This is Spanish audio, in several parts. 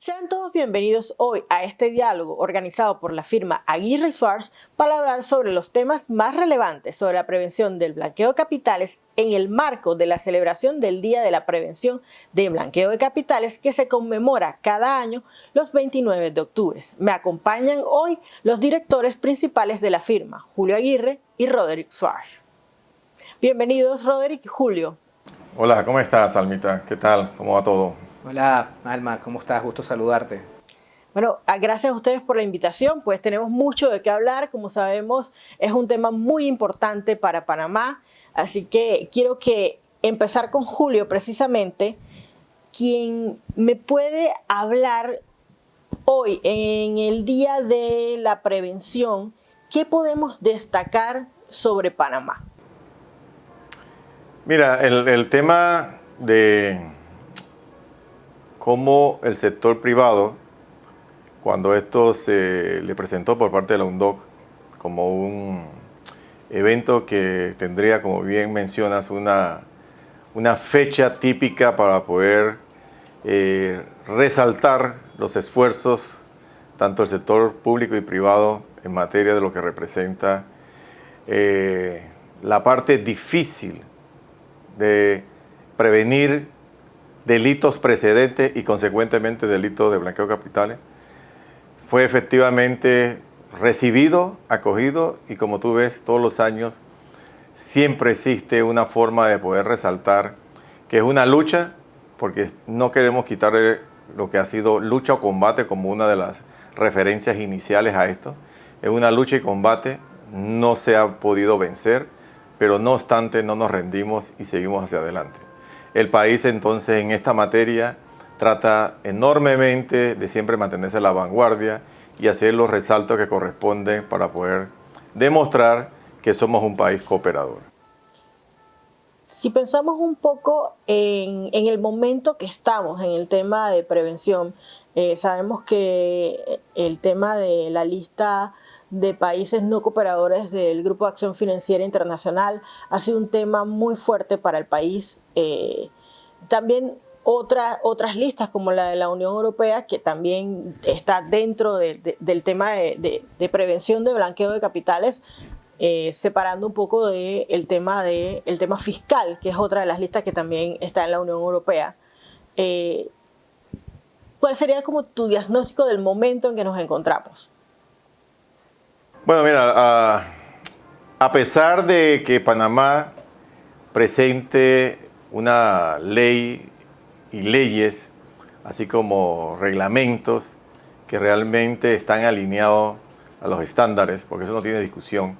Sean todos bienvenidos hoy a este diálogo organizado por la firma Aguirre Schwartz para hablar sobre los temas más relevantes sobre la prevención del blanqueo de capitales en el marco de la celebración del Día de la Prevención del Blanqueo de Capitales que se conmemora cada año los 29 de octubre. Me acompañan hoy los directores principales de la firma, Julio Aguirre y Roderick Schwartz. Bienvenidos, Roderick y Julio. Hola, ¿cómo estás, Almita? ¿Qué tal? ¿Cómo va todo? Hola, Alma, ¿cómo estás? Gusto saludarte. Bueno, gracias a ustedes por la invitación, pues tenemos mucho de qué hablar, como sabemos es un tema muy importante para Panamá, así que quiero empezar con Julio precisamente, quien me puede hablar hoy en el Día de la Prevención, ¿qué podemos destacar sobre Panamá? Mira, el tema de cómo el sector privado, cuando esto se le presentó por parte de la UNDOC como un evento que tendría, como bien mencionas, una fecha típica para poder resaltar los esfuerzos tanto del sector público y privado en materia de lo que representa la parte difícil de prevenir delitos precedentes y consecuentemente delitos de blanqueo de capitales, fue efectivamente recibido, acogido y como tú ves todos los años siempre existe una forma de poder resaltar que es una lucha, porque no queremos quitarle lo que ha sido lucha o combate como una de las referencias iniciales a esto. Es una lucha y combate, no se ha podido vencer, pero no obstante no nos rendimos y seguimos hacia adelante. El país entonces en esta materia trata enormemente de siempre mantenerse a la vanguardia y hacer los resaltos que corresponden para poder demostrar que somos un país cooperador. Si pensamos un poco en el momento que estamos en el tema de prevención, sabemos que el tema de la lista de países no cooperadores del Grupo de Acción Financiera Internacional ha sido un tema muy fuerte para el país. También otras listas como la de la Unión Europea, que también está dentro del tema de prevención de blanqueo de capitales, separando un poco del tema fiscal, que es otra de las listas que también está en la Unión Europea. ¿Cuál sería como tu diagnóstico del momento en que nos encontramos? Bueno, mira, a pesar de que Panamá presente una ley y leyes, así como reglamentos que realmente están alineados a los estándares, porque eso no tiene discusión,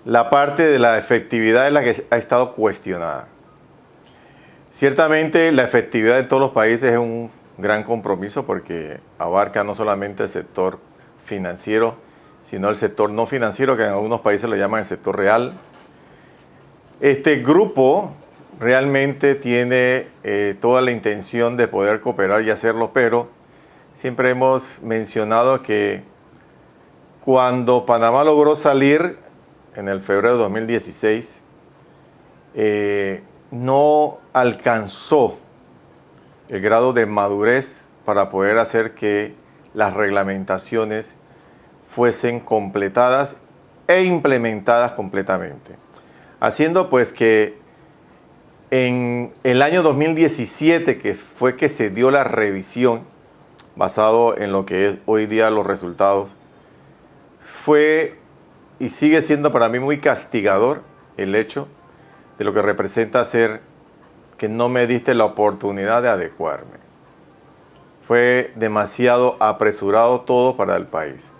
la parte de la efectividad es la que ha estado cuestionada. Ciertamente la efectividad de todos los países es un gran compromiso porque abarca no solamente el sector financiero, sino el sector no financiero, que en algunos países lo llaman el sector real. Este grupo realmente tiene toda la intención de poder cooperar y hacerlo, pero siempre hemos mencionado que cuando Panamá logró salir en el febrero de 2016, no alcanzó el grado de madurez para poder hacer que las reglamentaciones fuesen completadas e implementadas completamente. Haciendo pues que en el año 2017, que fue que se dio la revisión, basado en lo que es hoy día los resultados, fue y sigue siendo para mí muy castigador el hecho de lo que representa ser que no me diste la oportunidad de adecuarme. Fue demasiado apresurado todo para el país.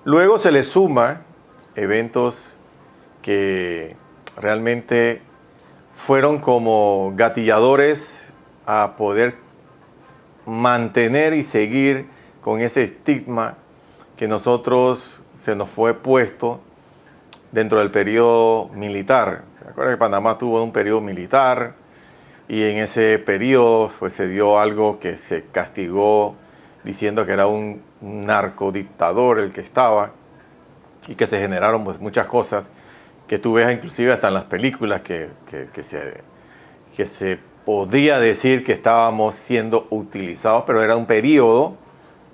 Luego se le suma eventos que realmente fueron como gatilladores a poder mantener y seguir con ese estigma que nosotros se nos fue puesto dentro del periodo militar. ¿Se acuerdan que Panamá tuvo un periodo militar? Y en ese periodo pues, se dio algo que se castigó diciendo que era un narcodictador el que estaba y que se generaron pues, muchas cosas que tú ves inclusive hasta en las películas que se podía decir que estábamos siendo utilizados, pero era un periodo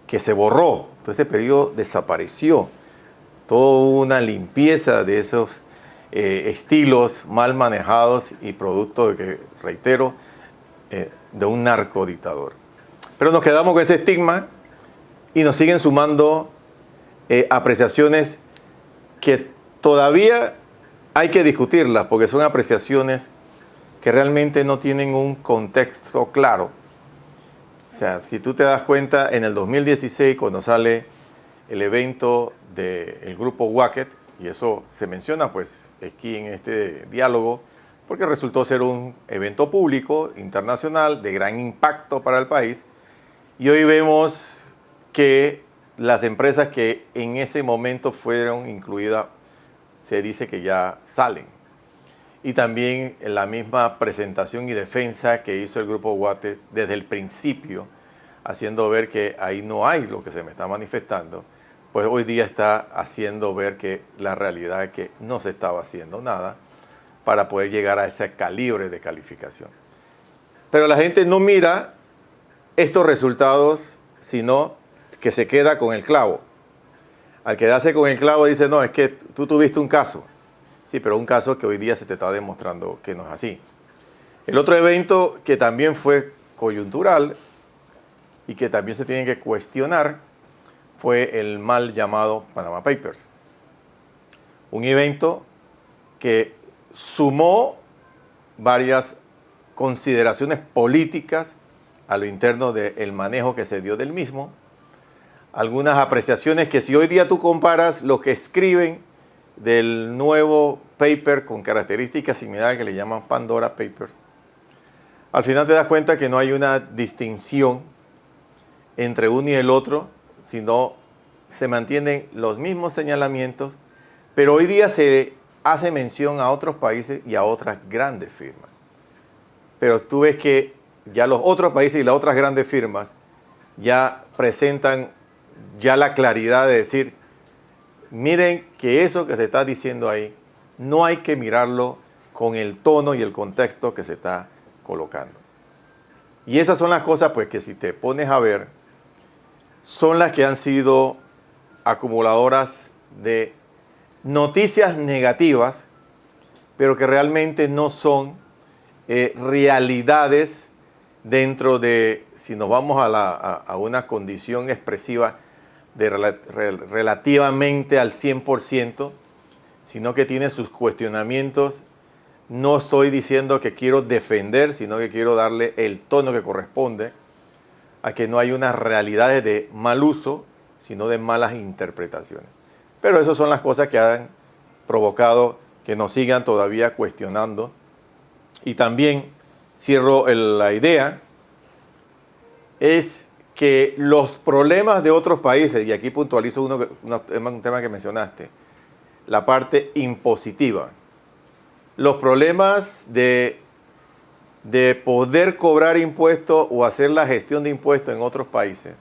que se borró. Entonces ese periodo desapareció. Toda una limpieza de esos estilos mal manejados y producto de que, reitero, de un narcodictador. Pero nos quedamos con ese estigma y nos siguen sumando apreciaciones que todavía hay que discutirlas porque son apreciaciones que realmente no tienen un contexto claro. O sea, si tú te das cuenta, en el 2016, cuando sale el evento del grupo Wacket, y eso se menciona pues aquí en este diálogo, porque resultó ser un evento público, internacional, de gran impacto para el país, y hoy vemos que las empresas que en ese momento fueron incluidas, se dice que ya salen. Y también en la misma presentación y defensa que hizo el grupo Wacket desde el principio, haciendo ver que ahí no hay lo que se me está manifestando, pues hoy día está haciendo ver que la realidad es que no se estaba haciendo nada para poder llegar a ese calibre de calificación. Pero la gente no mira estos resultados, sino que se queda con el clavo. Al quedarse con el clavo dice, no, es que tú tuviste un caso. Sí, pero un caso que hoy día se te está demostrando que no es así. El otro evento que también fue coyuntural y que también se tiene que cuestionar fue el mal llamado Panama Papers. Un evento que sumó varias consideraciones políticas a lo interno del manejo que se dio del mismo. Algunas apreciaciones que si hoy día tú comparas lo que escriben del nuevo paper con características similares que le llaman Pandora Papers, al final te das cuenta que no hay una distinción entre uno y el otro, sino se mantienen los mismos señalamientos, pero hoy día se hace mención a otros países y a otras grandes firmas. Pero tú ves que ya los otros países y las otras grandes firmas ya presentan ya la claridad de decir, miren que eso que se está diciendo ahí, no hay que mirarlo con el tono y el contexto que se está colocando. Y esas son las cosas pues que si te pones a ver, son las que han sido acumuladoras de noticias negativas, pero que realmente no son realidades dentro de, si nos vamos a una condición expresiva de relativamente al 100%, sino que tiene sus cuestionamientos. No estoy diciendo que quiero defender, sino que quiero darle el tono que corresponde a que no hay unas realidades de mal uso, sino de malas interpretaciones. Pero esas son las cosas que han provocado que nos sigan todavía cuestionando. Y también cierro la idea, es que los problemas de otros países, y aquí puntualizo un tema que mencionaste, la parte impositiva. Los problemas de poder cobrar impuestos o hacer la gestión de impuestos en otros países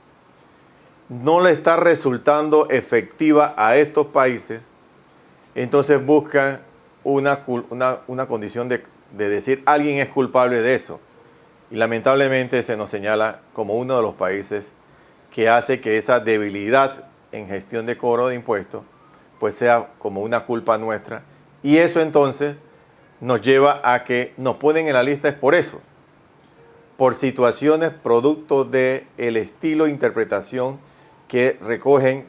no le está resultando efectiva a estos países, entonces buscan una condición de decir alguien es culpable de eso. Y lamentablemente se nos señala como uno de los países que hace que esa debilidad en gestión de cobro de impuestos pues sea como una culpa nuestra. Y eso entonces nos lleva a que nos ponen en la lista es por eso, por situaciones producto del estilo de interpretación que recogen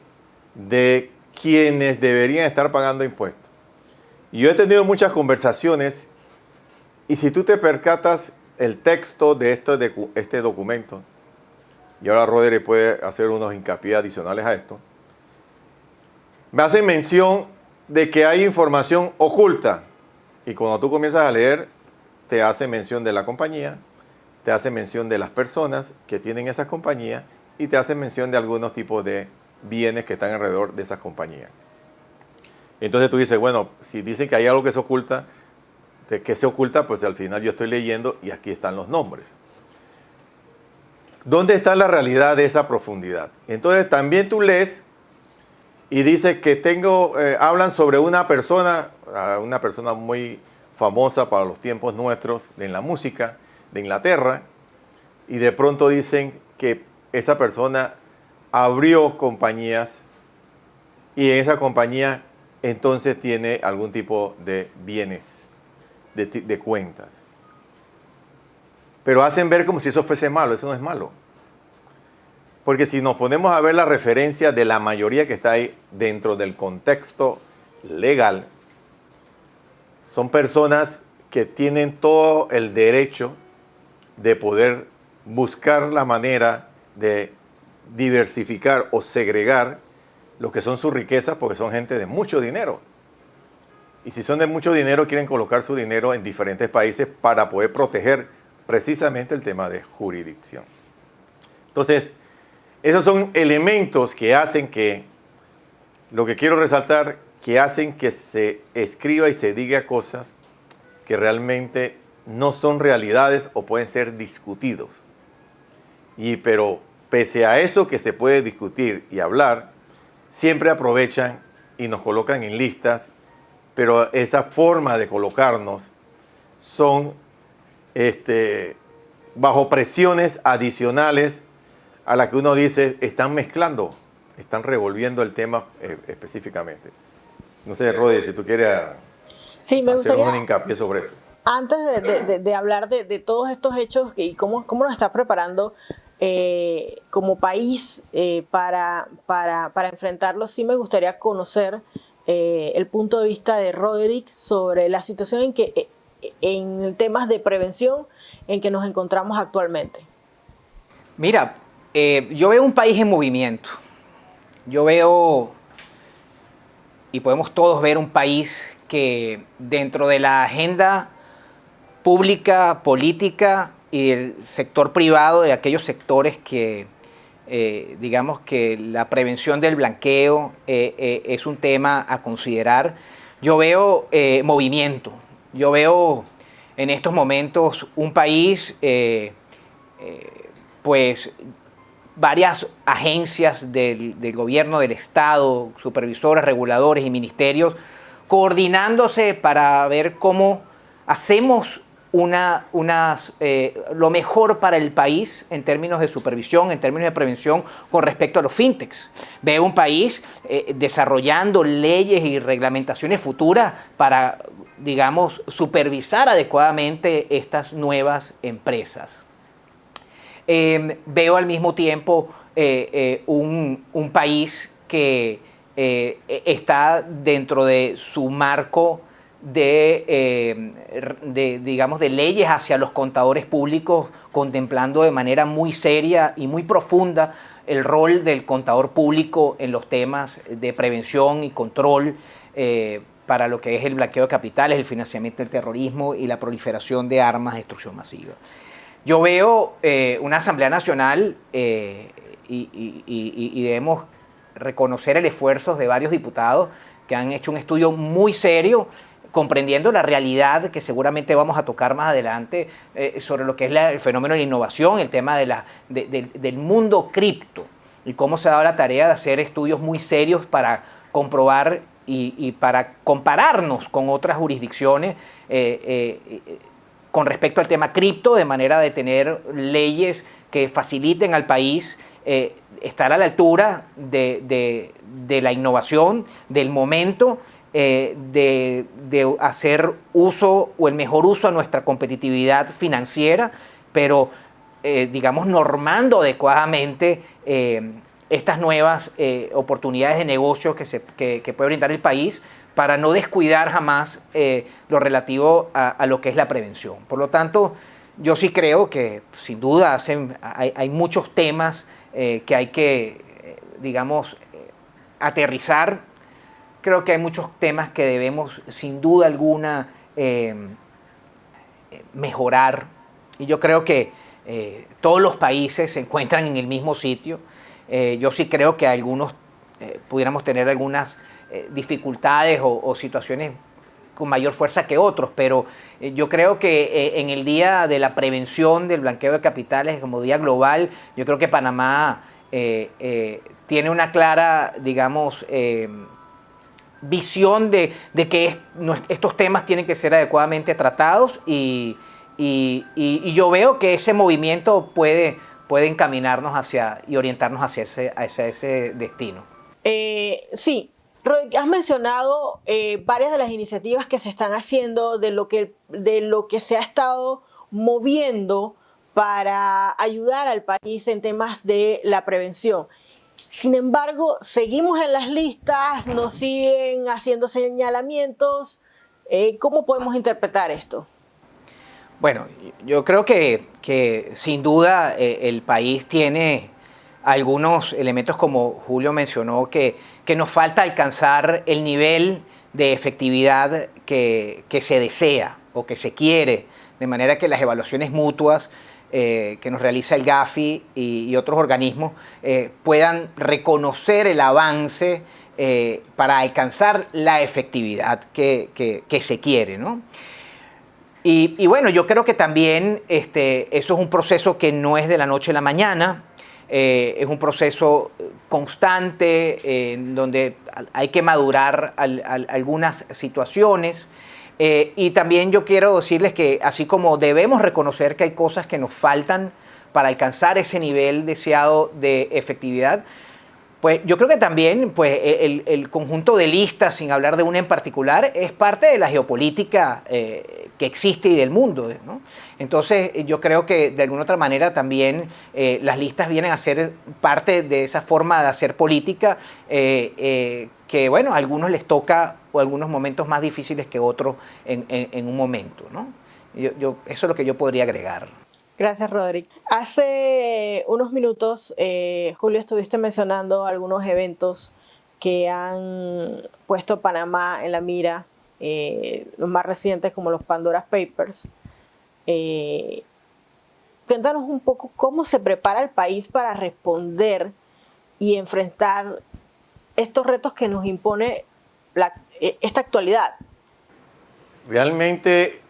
de quienes deberían estar pagando impuestos. Y yo he tenido muchas conversaciones y si tú te percatas el texto de este documento, y ahora Roderick puede hacer unos hincapié adicionales a esto, me hace mención de que hay información oculta. Y cuando tú comienzas a leer, te hace mención de la compañía, te hace mención de las personas que tienen esas compañías y te hace mención de algunos tipos de bienes que están alrededor de esas compañías. Entonces tú dices, bueno, si dicen que hay algo que se oculta, ¿de qué se oculta? Pues al final yo estoy leyendo y aquí están los nombres. ¿Dónde está la realidad de esa profundidad? Entonces también tú lees y dice que hablan sobre una persona muy famosa para los tiempos nuestros en la música, de Inglaterra, y de pronto dicen que esa persona abrió compañías y en esa compañía entonces tiene algún tipo de bienes, de cuentas. Pero hacen ver como si eso fuese malo. Eso no es malo. Porque si nos ponemos a ver la referencia de la mayoría que está ahí dentro del contexto legal, son personas que tienen todo el derecho de poder buscar la manera de diversificar o segregar lo que son sus riquezas, porque son gente de mucho dinero. Y si son de mucho dinero, quieren colocar su dinero en diferentes países para poder proteger precisamente el tema de jurisdicción. Entonces, esos son elementos que hacen que, lo que quiero resaltar, que hacen que se escriba y se diga cosas que realmente no son realidades o pueden ser discutidos. Pero pese a eso que se puede discutir y hablar, siempre aprovechan y nos colocan en listas, pero esa forma de colocarnos son bajo presiones adicionales a las que uno dice, están mezclando, están revolviendo el tema específicamente. No sé, Rodi, si tú quieres Sí, me hacer gustaría, un hincapié sobre esto. antes de hablar de todos estos hechos y cómo nos está preparando como país para enfrentarlos, sí me gustaría conocer el punto de vista de Roderick sobre la situación en temas de prevención en que nos encontramos actualmente. Mira, yo veo un país en movimiento. Yo veo, y podemos todos ver un país que dentro de la agenda pública, política y el sector privado, de aquellos sectores que digamos que la prevención del blanqueo es un tema a considerar. Yo veo movimiento. Yo veo en estos momentos un país, pues varias agencias del gobierno, del Estado, supervisores, reguladores y ministerios, coordinándose para ver cómo hacemos lo mejor para el país en términos de supervisión, en términos de prevención con respecto a los fintechs. Veo un país desarrollando leyes y reglamentaciones futuras para, digamos, supervisar adecuadamente estas nuevas empresas. Veo al mismo tiempo un país que está dentro de su marco digamos, de leyes hacia los contadores públicos, contemplando de manera muy seria y muy profunda el rol del contador público en los temas de prevención y control para lo que es el blanqueo de capitales, el financiamiento del terrorismo y la proliferación de armas de destrucción masiva. Yo veo una Asamblea Nacional y debemos reconocer el esfuerzo de varios diputados que han hecho un estudio muy serio, comprendiendo la realidad que seguramente vamos a tocar más adelante sobre lo que es el fenómeno de la innovación, el tema del mundo cripto y cómo se ha dado la tarea de hacer estudios muy serios para comprobar y para compararnos con otras jurisdicciones con respecto al tema cripto, de manera de tener leyes que faciliten al país estar a la altura de la innovación, del momento, de hacer uso o el mejor uso a nuestra competitividad financiera, pero digamos normando adecuadamente estas nuevas oportunidades de negocio que puede brindar el país, para no descuidar jamás lo relativo a lo que es la prevención. Por lo tanto, yo sí creo que sin duda hay muchos temas que hay que, digamos, aterrizar. Creo que hay muchos temas que debemos, sin duda alguna, mejorar. Y yo creo que todos los países se encuentran en el mismo sitio. Yo sí creo que algunos pudiéramos tener algunas dificultades o situaciones con mayor fuerza que otros, pero yo creo que en el día de la prevención del blanqueo de capitales como día global, yo creo que Panamá tiene una clara, digamos, visión de que estos temas tienen que ser adecuadamente tratados y y yo veo que ese movimiento puede encaminarnos y orientarnos hacia ese destino. Sí, Roderick, has mencionado varias de las iniciativas que se están haciendo, de lo que se ha estado moviendo para ayudar al país en temas de la prevención. Sin embargo, seguimos en las listas, nos siguen haciendo señalamientos. ¿Cómo podemos interpretar esto? Bueno, yo creo que sin duda el país tiene algunos elementos, como Julio mencionó, que nos falta alcanzar el nivel de efectividad que se desea o que se quiere, de manera que las evaluaciones mutuas que nos realiza el Gafi y otros organismos puedan reconocer el avance para alcanzar la efectividad que se quiere, ¿no? Y bueno, yo creo que también eso es un proceso que no es de la noche a la mañana, es un proceso constante en donde hay que madurar algunas situaciones. Y también yo quiero decirles que así como debemos reconocer que hay cosas que nos faltan para alcanzar ese nivel deseado de efectividad, pues yo creo que también pues, el conjunto de listas, sin hablar de una en particular, es parte de la geopolítica que existe y del mundo, ¿no? Entonces yo creo que de alguna otra manera también las listas vienen a ser parte de esa forma de hacer política que, bueno, a algunos les toca o algunos momentos más difíciles que otros en un momento, ¿no? Eso es lo que yo podría agregar. Gracias, Roderick. Hace unos minutos, Julio, estuviste mencionando algunos eventos que han puesto Panamá en la mira, los más recientes como los Pandora Papers. Cuéntanos un poco cómo se prepara el país para responder y enfrentar estos retos que nos impone esta actualidad. Realmente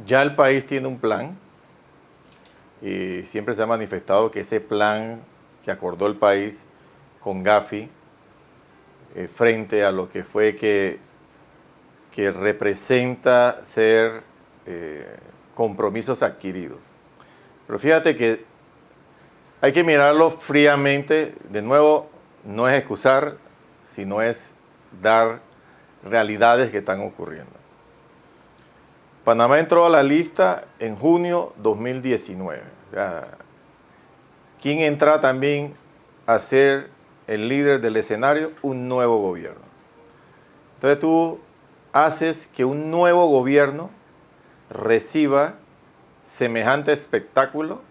ya el país tiene un plan. Y siempre se ha manifestado que ese plan que acordó el país con Gafi frente a lo que fue que representa ser compromisos adquiridos. Pero fíjate que hay que mirarlo fríamente. De nuevo, no es excusar, sino es dar realidades que están ocurriendo. Panamá entró a la lista en junio 2019. O sea, ¿quién entra también a ser el líder del escenario? Un nuevo gobierno. Entonces tú haces que un nuevo gobierno reciba semejante espectáculo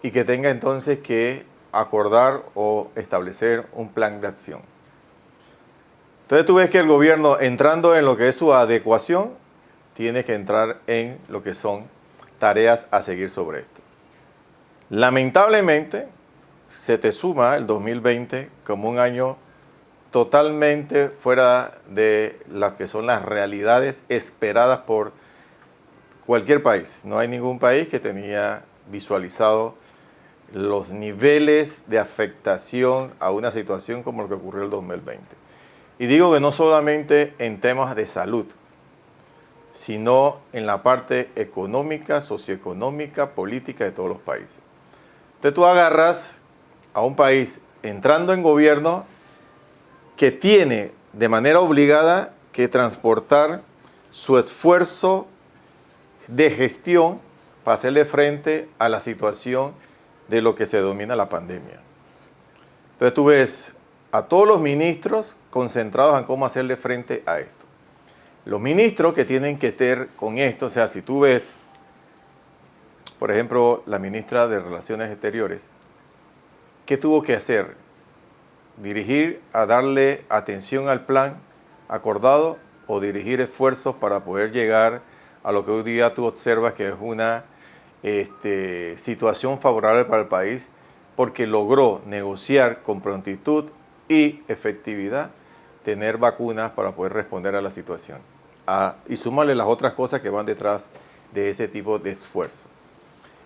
y que tenga entonces que acordar o establecer un plan de acción. Entonces tú ves que el gobierno, entrando en lo que es su adecuación, tiene que entrar en lo que son tareas a seguir sobre esto. Lamentablemente, se te suma el 2020 como un año totalmente fuera de lo que son las realidades esperadas por cualquier país. No hay ningún país que tenía visualizado los niveles de afectación a una situación como lo que ocurrió el 2020. Y digo que no solamente en temas de salud, sino en la parte económica, socioeconómica, política de todos los países. Entonces tú agarras a un país entrando en gobierno que tiene de manera obligada que transportar su esfuerzo de gestión para hacerle frente a la situación de lo que se denomina la pandemia. Entonces tú ves a todos los ministros concentrados en cómo hacerle frente a esto. Los ministros que tienen que estar con esto, o sea, si tú ves, por ejemplo, la ministra de Relaciones Exteriores, ¿qué tuvo que hacer? Dirigir a darle atención al plan acordado o dirigir esfuerzos para poder llegar a lo que hoy día tú observas que es una situación favorable para el país, porque logró negociar con prontitud y efectividad tener vacunas para poder responder a la situación. Y súmale las otras cosas que van detrás de ese tipo de esfuerzo.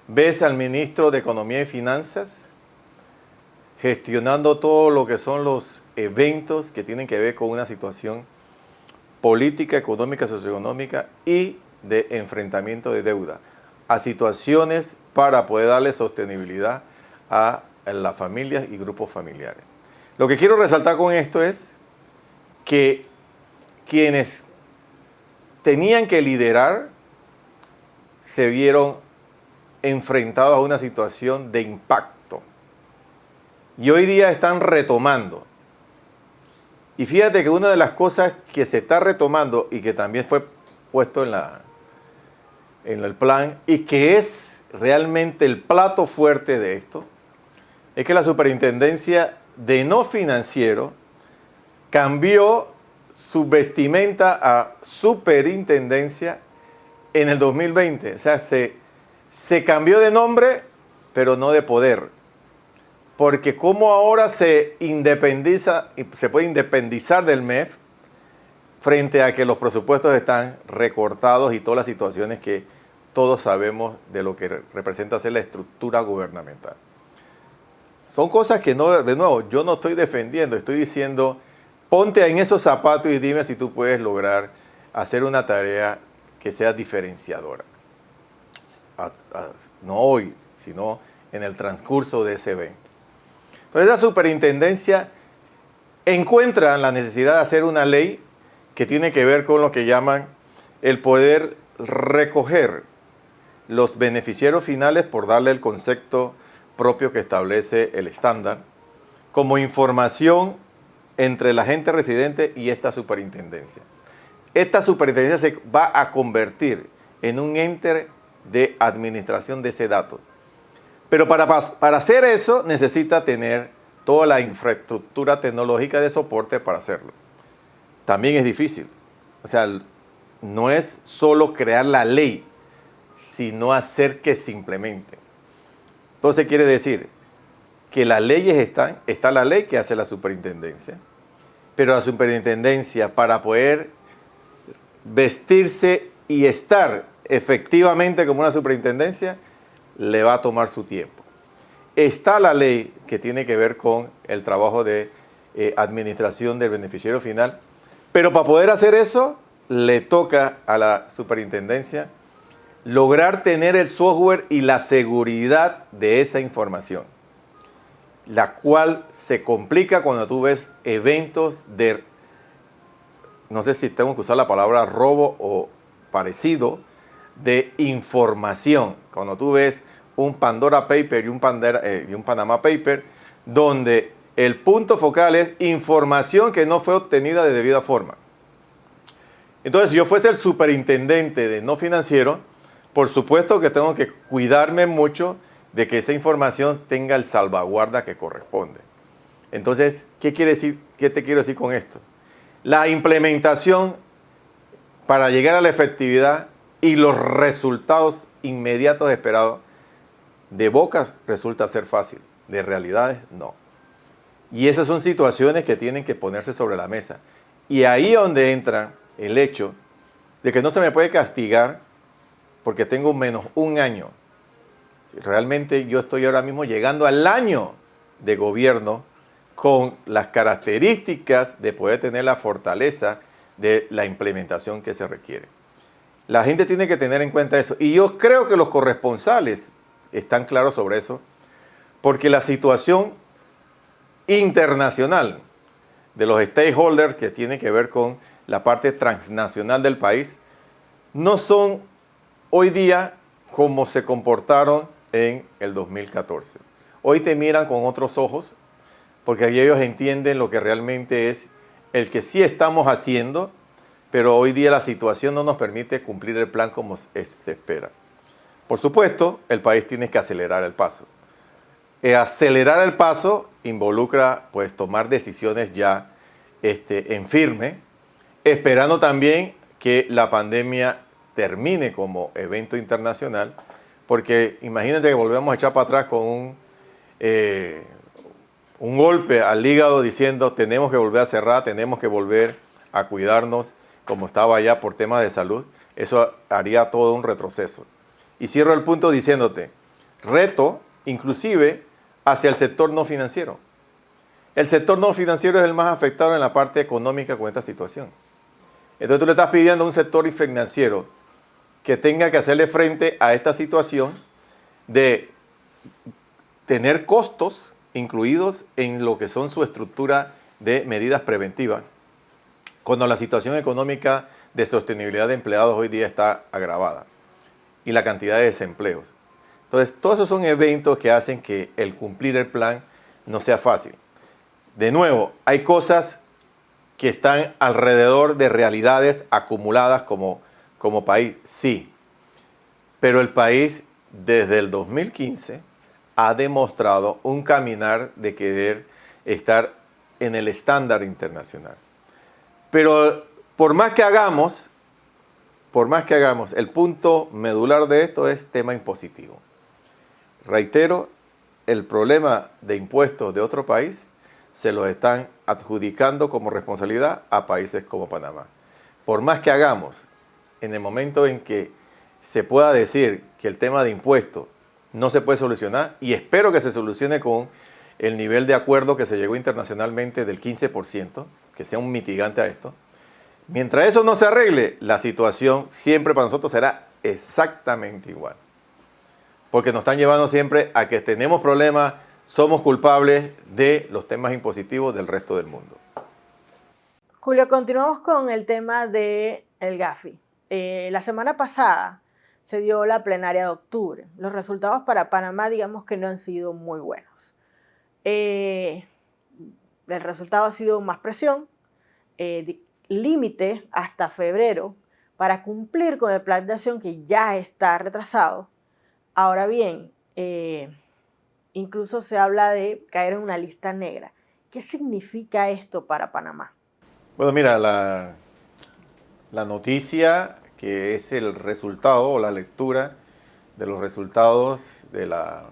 Ves al ministro de Economía y Finanzas gestionando todo lo que son los eventos que tienen que ver con una situación política, económica, socioeconómica y de enfrentamiento de deuda, a situaciones para poder darle sostenibilidad a las familias y grupos familiares. Lo que quiero resaltar con esto es que quienes tenían que liderar se vieron enfrentados a una situación de impacto y hoy día están retomando. Y fíjate que una de las cosas que se está retomando y que también fue puesto en el plan y que es realmente el plato fuerte de esto, es que la Superintendencia de No Financiero cambió su vestimenta a Superintendencia en el 2020. O sea, se cambió de nombre, pero no de poder. Porque como ahora se puede independizar del MEF frente a que los presupuestos están recortados y todas las situaciones que todos sabemos de lo que representa ser la estructura gubernamental. Son cosas que no, de nuevo, yo no estoy defendiendo, estoy diciendo, ponte en esos zapatos y dime si tú puedes lograr hacer una tarea que sea diferenciadora. No hoy, sino en el transcurso de ese evento. Entonces la superintendencia encuentra la necesidad de hacer una ley que tiene que ver con lo que llaman el poder recoger los beneficiarios finales, por darle el concepto propio que establece el estándar, como información entre la gente residente y esta superintendencia. Esta superintendencia se va a convertir en un ente de administración de ese dato. Pero para hacer eso necesita tener toda la infraestructura tecnológica de soporte para hacerlo. También es difícil. O sea, no es solo crear la ley, sino hacer que se implemente. Entonces quiere decir que las leyes está la ley que hace la superintendencia, pero la superintendencia para poder vestirse y estar efectivamente como una superintendencia, le va a tomar su tiempo. Está la ley que tiene que ver con el trabajo de administración del beneficiario final, pero para poder hacer eso, le toca a la superintendencia lograr tener el software y la seguridad de esa información, la cual se complica cuando tú ves eventos de, no sé si tengo que usar la palabra robo o parecido, de información. Cuando tú ves un Pandora Paper y un Panama Paper, donde el punto focal es información que no fue obtenida de debida forma. Entonces, si yo fuese el superintendente de No Financiero, por supuesto que tengo que cuidarme mucho de que esa información tenga el salvaguarda que corresponde. Entonces, ¿qué quiere decir? ¿Qué te quiero decir con esto? La implementación para llegar a la efectividad y los resultados inmediatos esperados, de bocas resulta ser fácil, de realidades no. Y esas son situaciones que tienen que ponerse sobre la mesa. Y ahí es donde entra el hecho de que no se me puede castigar porque tengo menos un año. Realmente yo estoy ahora mismo llegando al año de gobierno con las características de poder tener la fortaleza de la implementación que se requiere. La gente tiene que tener en cuenta eso. Y yo creo que los corresponsales están claros sobre eso, porque la situación internacional de los stakeholders que tiene que ver con la parte transnacional del país no son hoy día como se comportaron en el 2014. Hoy te miran con otros ojos porque ellos entienden lo que realmente es el que sí estamos haciendo, pero hoy día la situación no nos permite cumplir el plan como se espera. Por supuesto, el país tiene que acelerar el paso. Acelerar el paso involucra pues tomar decisiones ya en firme, esperando también que la pandemia termine como evento internacional, porque imagínate que volvemos a echar para atrás con un golpe al hígado diciendo tenemos que volver a cerrar, tenemos que volver a cuidarnos como estaba ya por temas de salud. Eso haría todo un retroceso. Y cierro el punto diciéndote, reto inclusive hacia el sector no financiero. El sector no financiero es el más afectado en la parte económica con esta situación. Entonces tú le estás pidiendo a un sector financiero que tenga que hacerle frente a esta situación de tener costos incluidos en lo que son su estructura de medidas preventivas, cuando la situación económica de sostenibilidad de empleados hoy día está agravada y la cantidad de desempleos. Entonces, todos esos son eventos que hacen que el cumplir el plan no sea fácil. De nuevo, hay cosas que están alrededor de realidades acumuladas como país, sí. Pero el país, desde el 2015, ha demostrado un caminar de querer estar en el estándar internacional. Pero por más que hagamos, el punto medular de esto es tema impositivo. Reitero, el problema de impuestos de otro país se los están adjudicando como responsabilidad a países como Panamá. Por más que hagamos, en el momento en que se pueda decir que el tema de impuestos no se puede solucionar, y espero que se solucione con el nivel de acuerdo que se llegó internacionalmente del 15%, que sea un mitigante a esto. Mientras eso no se arregle, la situación siempre para nosotros será exactamente igual. Porque nos están llevando siempre a que tenemos problemas, somos culpables de los temas impositivos del resto del mundo. Julio, continuamos con el tema del Gafi. La semana pasada se dio la plenaria de octubre. Los resultados para Panamá, digamos que no han sido muy buenos. El resultado ha sido más presión, límite hasta febrero para cumplir con el plan de acción que ya está retrasado. Ahora bien, incluso se habla de caer en una lista negra. ¿Qué significa esto para Panamá? Bueno, mira, la noticia que es el resultado o la lectura de los resultados de la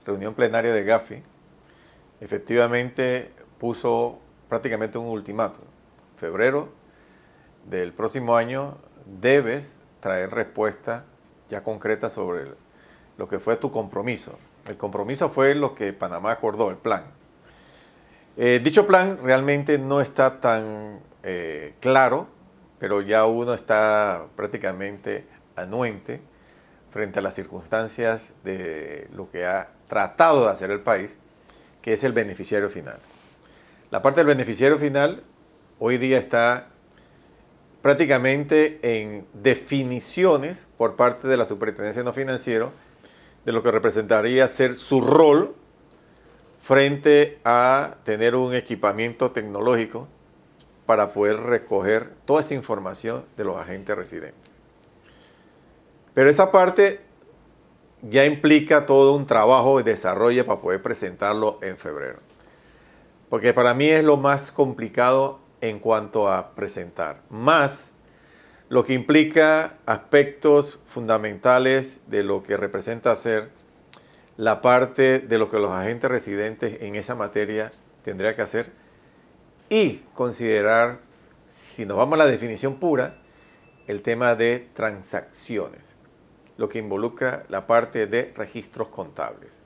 reunión plenaria de Gafi, efectivamente puso prácticamente un ultimátum. Febrero del próximo año debes traer respuesta ya concreta sobre lo que fue tu compromiso. El compromiso fue lo que Panamá acordó, el plan. Dicho plan realmente no está tan claro, pero ya uno está prácticamente anuente frente a las circunstancias de lo que ha tratado de hacer el país, que es el beneficiario final. La parte del beneficiario final hoy día está prácticamente en definiciones por parte de la Superintendencia no Financiero de lo que representaría ser su rol frente a tener un equipamiento tecnológico para poder recoger toda esa información de los agentes residentes. Pero esa parte ya implica todo un trabajo de desarrollo para poder presentarlo en febrero. Porque para mí es lo más complicado en cuanto a presentar. Más lo que implica aspectos fundamentales de lo que representa ser la parte de lo que los agentes residentes en esa materia tendrían que hacer y considerar, si nos vamos a la definición pura, el tema de transacciones, lo que involucra la parte de registros contables,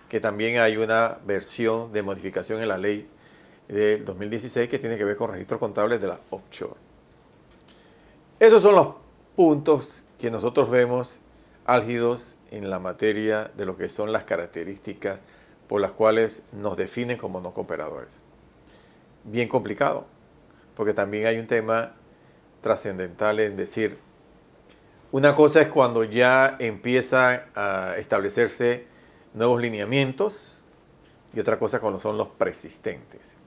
que también hay una versión de modificación en la ley del 2016 que tiene que ver con registros contables de la offshore. Esos son los puntos que nosotros vemos álgidos en la materia de lo que son las características por las cuales nos definen como no cooperadores. Bien complicado, porque también hay un tema trascendental en decir, una cosa es cuando ya empiezan a establecerse nuevos lineamientos y otra cosa cuando son los persistentes.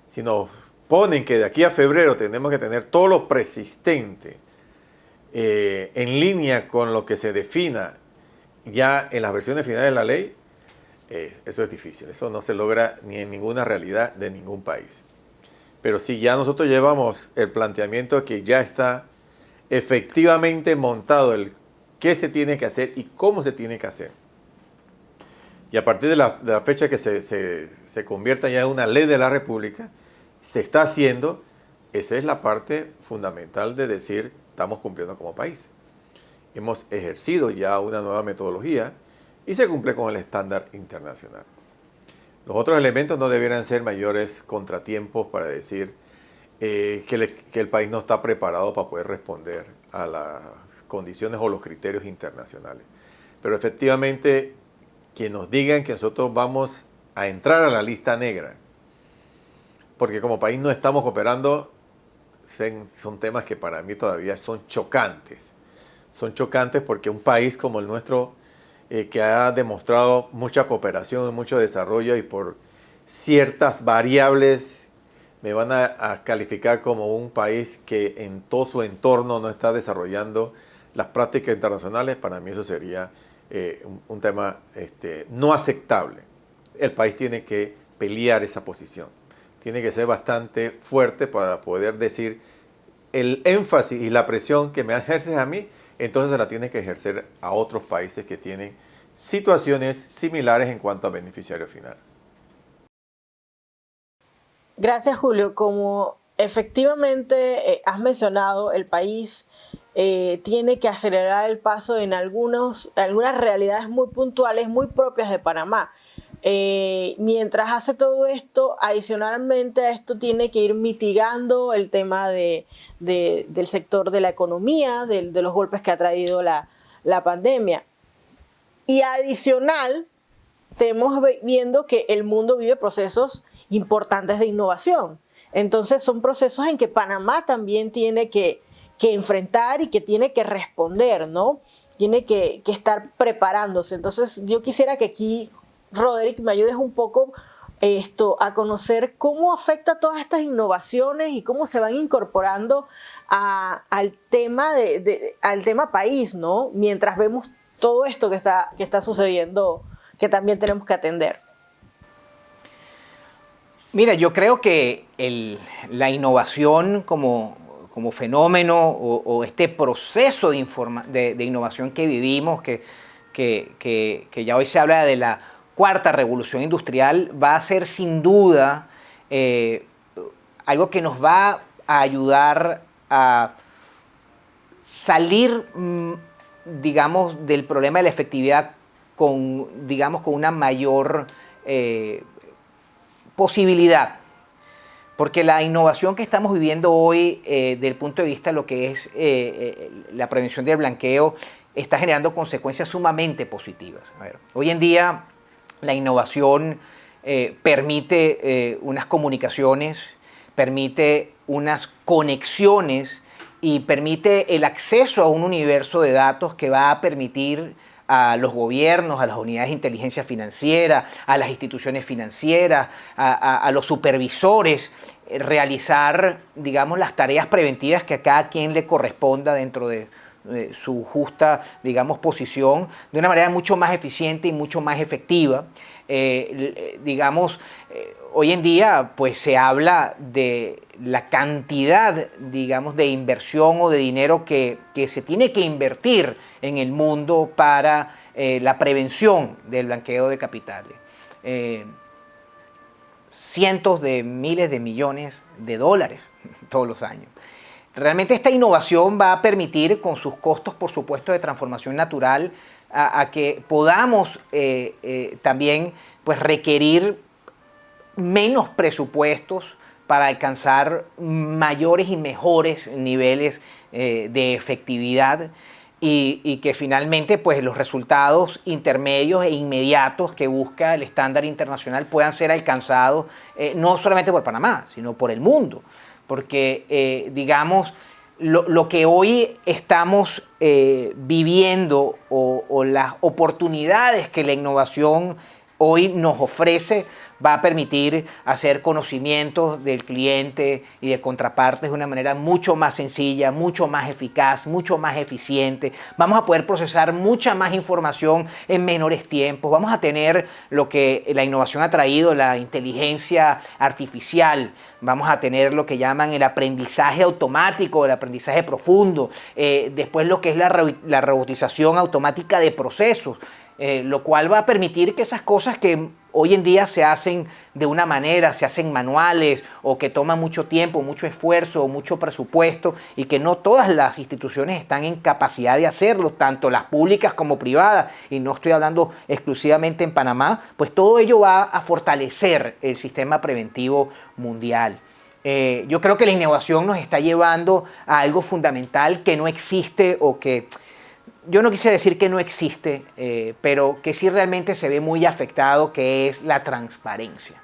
Si nos ponen que de aquí a febrero tenemos que tener todo lo persistente en línea con lo que se defina ya en las versiones finales de la ley, eso es difícil. Eso no se logra ni en ninguna realidad de ningún país. Pero si ya nosotros llevamos el planteamiento que ya está efectivamente montado el qué se tiene que hacer y cómo se tiene que hacer, y a partir de la fecha que se convierta ya en una ley de la República, se está haciendo, esa es la parte fundamental de decir, estamos cumpliendo como país. Hemos ejercido ya una nueva metodología y se cumple con el estándar internacional. Los otros elementos no debieran ser mayores contratiempos para decir que el país no está preparado para poder responder a las condiciones o los criterios internacionales. Pero efectivamente, que nos digan que nosotros vamos a entrar a la lista negra, porque como país no estamos cooperando, son temas que para mí todavía son chocantes. Son chocantes porque un país como el nuestro, que ha demostrado mucha cooperación, mucho desarrollo, y por ciertas variables me van a calificar como un país que en todo su entorno no está desarrollando las prácticas internacionales. Para mí eso sería un tema no aceptable. El país tiene que pelear esa posición. Tiene que ser bastante fuerte para poder decir el énfasis y la presión que me ejerces a mí, entonces se la tiene que ejercer a otros países que tienen situaciones similares en cuanto a beneficiario final. Gracias, Julio. Como efectivamente has mencionado, el país tiene que acelerar el paso en algunas realidades muy puntuales, muy propias de Panamá. Mientras hace todo esto, adicionalmente a esto tiene que ir mitigando el tema del sector de la economía, de los golpes que ha traído la pandemia. Y adicional, estamos viendo que el mundo vive procesos importantes de innovación. Entonces son procesos en que Panamá también tiene que enfrentar y que tiene que responder, ¿no? Tiene que estar preparándose. Entonces yo quisiera que aquí, Roderick, me ayudes un poco a conocer cómo afecta todas estas innovaciones y cómo se van incorporando al tema país, ¿no? Mientras vemos todo esto que está sucediendo, que también tenemos que atender. Mira, yo creo que la innovación como fenómeno o este proceso de innovación que vivimos, que ya hoy se habla de la cuarta revolución industrial, va a ser sin duda algo que nos va a ayudar a salir, digamos, del problema de la efectividad con una mayor posibilidad. Porque la innovación que estamos viviendo hoy, desde el punto de vista de lo que es la prevención del blanqueo, está generando consecuencias sumamente positivas. A ver, hoy en día la innovación permite unas comunicaciones, permite unas conexiones y permite el acceso a un universo de datos que va a permitir a los gobiernos, a las unidades de inteligencia financiera, a las instituciones financieras, a los supervisores, realizar, digamos, las tareas preventivas que a cada quien le corresponda dentro de su justa, digamos, posición, de una manera mucho más eficiente y mucho más efectiva. Hoy en día pues se habla de la cantidad, digamos, de inversión o de dinero que se tiene que invertir en el mundo para la prevención del blanqueo de capitales. Cientos de miles de millones de dólares todos los años. Realmente esta innovación va a permitir, con sus costos, por supuesto, de transformación natural, a que podamos también pues, requerir menos presupuestos para alcanzar mayores y mejores niveles de efectividad y que finalmente pues, los resultados intermedios e inmediatos que busca el estándar internacional puedan ser alcanzados no solamente por Panamá, sino por el mundo. Porque, digamos, lo que hoy estamos viviendo o las oportunidades que la innovación hoy nos ofrece va a permitir hacer conocimientos del cliente y de contrapartes de una manera mucho más sencilla, mucho más eficaz, mucho más eficiente. Vamos a poder procesar mucha más información en menores tiempos. Vamos a tener lo que la innovación ha traído, la inteligencia artificial. Vamos a tener lo que llaman el aprendizaje automático, el aprendizaje profundo. Después lo que es la robotización automática de procesos. Lo cual va a permitir que esas cosas que hoy en día se hacen de una manera, se hacen manuales o que toman mucho tiempo, mucho esfuerzo o mucho presupuesto y que no todas las instituciones están en capacidad de hacerlo, tanto las públicas como privadas, y no estoy hablando exclusivamente en Panamá, pues todo ello va a fortalecer el sistema preventivo mundial. Yo creo que la innovación nos está llevando a algo fundamental que no existe o que, yo no quisiera decir que no existe, pero que sí realmente se ve muy afectado, que es la transparencia.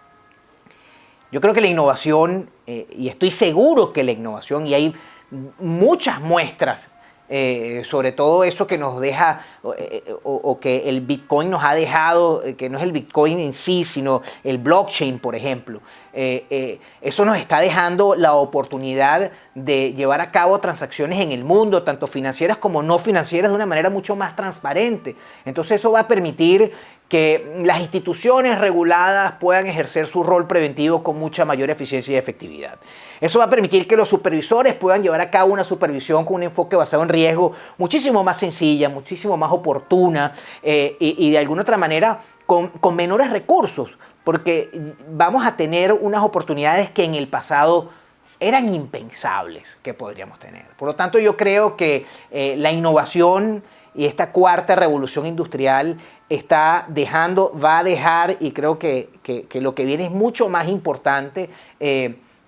Yo creo que la innovación, y estoy seguro que la innovación, y hay muchas muestras, sobre todo eso que nos deja, o que el Bitcoin nos ha dejado, que no es el Bitcoin en sí, sino el blockchain, por ejemplo. Eso nos está dejando la oportunidad de llevar a cabo transacciones en el mundo, tanto financieras como no financieras, de una manera mucho más transparente. Entonces eso va a permitir que las instituciones reguladas puedan ejercer su rol preventivo con mucha mayor eficiencia y efectividad. Eso va a permitir que los supervisores puedan llevar a cabo una supervisión con un enfoque basado en riesgo muchísimo más sencilla, muchísimo más oportuna, y de alguna otra manera con menores recursos, porque vamos a tener unas oportunidades que en el pasado eran impensables que podríamos tener. Por lo tanto, yo creo que la innovación y esta cuarta revolución industrial va a dejar, y creo que lo que viene es mucho más importante,